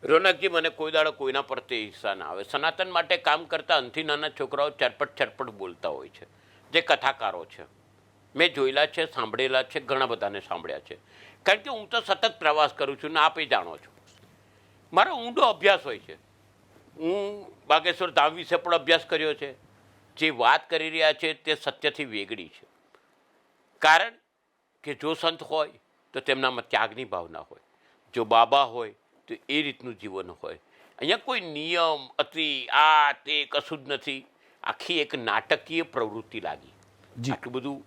રોનકજી, મને કોઈ દાડો કોઈના પ્રત્યે ઈર્ષા ના આવે. સનાતન માટે કામ કરતા અંથી નાના છોકરાઓ ચરપટ બોલતા હોય છે, જે કથાકારો છે. મેં જોયેલા છે, સાંભળેલા છે, ઘણા બધાને સાંભળ્યા છે. કારણ કે હું તો સતત પ્રવાસ કરું છું ને આપે જાણો છો, મારો ઊંડો અભ્યાસ હોય છે. હું બાગેશ્વર ધામ વિશે પણ અભ્યાસ કર્યો છે. જે વાત કરી રહ્યા છે તે સત્યથી વેગળી છે. કારણ કે જો સંત હોય તો તેમનામાં ત્યાગની ભાવના હોય, જો બાબા હોય તો એ રીતનું જીવન હોય. અહીંયા કોઈ નિયમ અતિ આ તે કશું જ નથી. આખી એક નાટકીય પ્રવૃત્તિ લાગી. આટલું બધું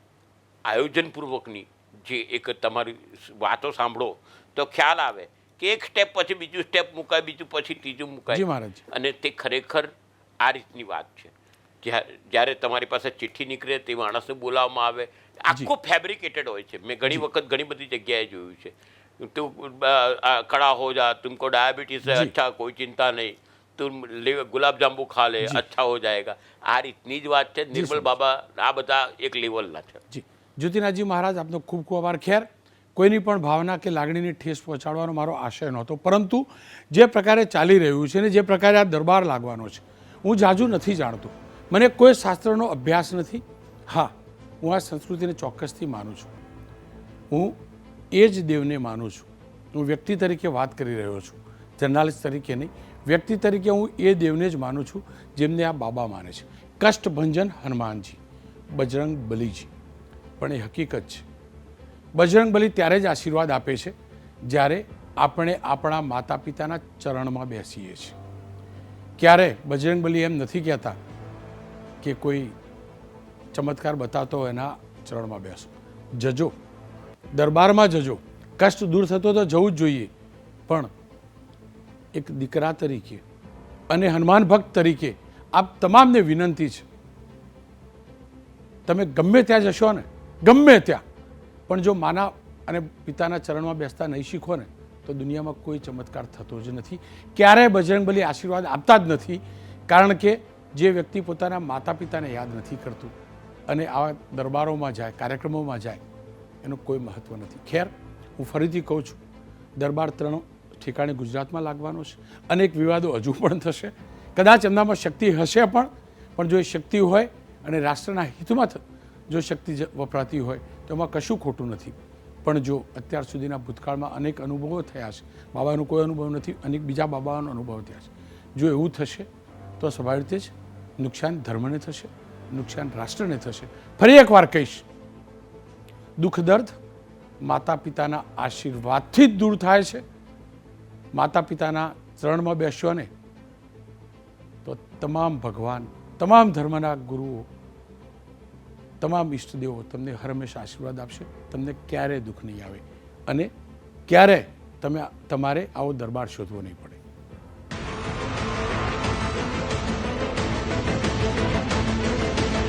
આયોજનપૂર્વકની જે એક તમારી વાતો સાંભળો તો ખ્યાલ આવે કે એક સ્ટેપ પછી બીજું સ્ટેપ મુકાય, બીજું પછી ત્રીજું મુકાય, અને તે ખરેખર આ રીતની વાત છે. જ્યારે તમારી પાસે ચિઠ્ઠી નીકળે તે માણસને બોલાવવામાં આવે, આખો ફેબ્રિકેટેડ હોય છે. મેં ઘણી વખત ઘણી બધી જગ્યાએ જોયું છે. તું કડા હો જા, તુમકો ડાયાબિટીસ है, अच्छा कोई चिंता नहीं, તું ગુલાબ જાંબુ ખા લે, અચ્છા હો જાયેગા. આ રીતની જ વાત છે. નિર્મલ બાબા આ બધા એક લેવલના છે. જી જ્યોતિનાથજી મહારાજ, આપનો ખૂબ ખૂબ આભાર. ખેર, કોઈની પણ ભાવના કે લાગણીની ઠેસ પહોંચાડવાનો મારો આશય નહોતો, પરંતુ જે પ્રકારે ચાલી રહ્યું છે ને જે પ્રકારે આ દરબાર લાગવાનો છે, હું જાજુ નથી જાણતો. મને કોઈ શાસ્ત્રનો અભ્યાસ નથી. હા, હું આ સંસ્કૃતિને ચોક્કસથી માનું છું. હું એ જ દેવને માનું છું. હું વ્યક્તિ તરીકે વાત કરી રહ્યો છું, જર્નાલિસ્ટ તરીકે નહીં. વ્યક્તિ તરીકે હું એ દેવને જ માનું છું જેમને આ બાબા માને છે. કષ્ટભંજન હનુમાનજી, બજરંગ બલીજી. પણ એ હકીકત છે. બજરંગ બલી ત્યારે જ આશીર્વાદ આપે છે જ્યારે આપણે આપણા માતા પિતાના ચરણમાં બેસીએ છીએ. ક્યારે બજરંગ બલી એમ નથી કહેતા કે કોઈ ચમત્કાર બતાવતો એના ચરણમાં બેસો. જજો, દરબારમાં જજો. કષ્ટ દૂર થતો તો જવું જ જોઈએ, પણ એક દીકરા તરીકે અને હનુમાન ભક્ત તરીકે આપ તમામને વિનંતી છે, તમે ગમે ત્યાં જશો ને, ગમે ત્યાં, પણ જો માના અને પિતાના ચરણમાં બેસતા નહીં શીખો ને તો દુનિયામાં કોઈ ચમત્કાર થતો જ નથી. ક્યારેય બજરંગબલી આશીર્વાદ આપતા જ નથી. કારણ કે જે વ્યક્તિ પોતાના માતા પિતાને યાદ નથી કરતું અને આવા દરબારોમાં જાય, કાર્યક્રમોમાં જાય, એનું કોઈ મહત્ત્વ નથી. ખેર, હું ફરીથી કહું છું, દરબાર 3 ઠેકાણે ગુજરાતમાં લાગવાનો છે. અનેક વિવાદો હજુ પણ થશે. કદાચ એમનામાં શક્તિ હશે પણ જો એ શક્તિ હોય અને રાષ્ટ્રના હિતમાં જો શક્તિ વપરાતી હોય તો એમાં કશું ખોટું નથી. પણ જો અત્યાર સુધીના ભૂતકાળમાં અનેક અનુભવો થયા છે, બાબાનો કોઈ અનુભવ નથી, અનેક બીજા બાબાઓનો અનુભવ થયા છે, જો એવું થશે તો સ્વાભાવિક રીતે જ નુકસાન ધર્મને થશે, નુકસાન રાષ્ટ્રને થશે. ફરી એકવાર કહીશ, દુઃખ દર્દ માતા પિતાના આશીર્વાદથી જ દૂર થાય છે. માતા પિતાના ચરણમાં બેસ્યો ને તો તમામ ભગવાન, તમામ ધર્મના ગુરુઓ, તમામ ઈષ્ટદેવો તમને હંમેશા આશીર્વાદ આપશે. તમને ક્યારેય દુઃખ નહીં આવે અને ક્યારેય તમારે આવો દરબાર શોધવો નહીં પડે.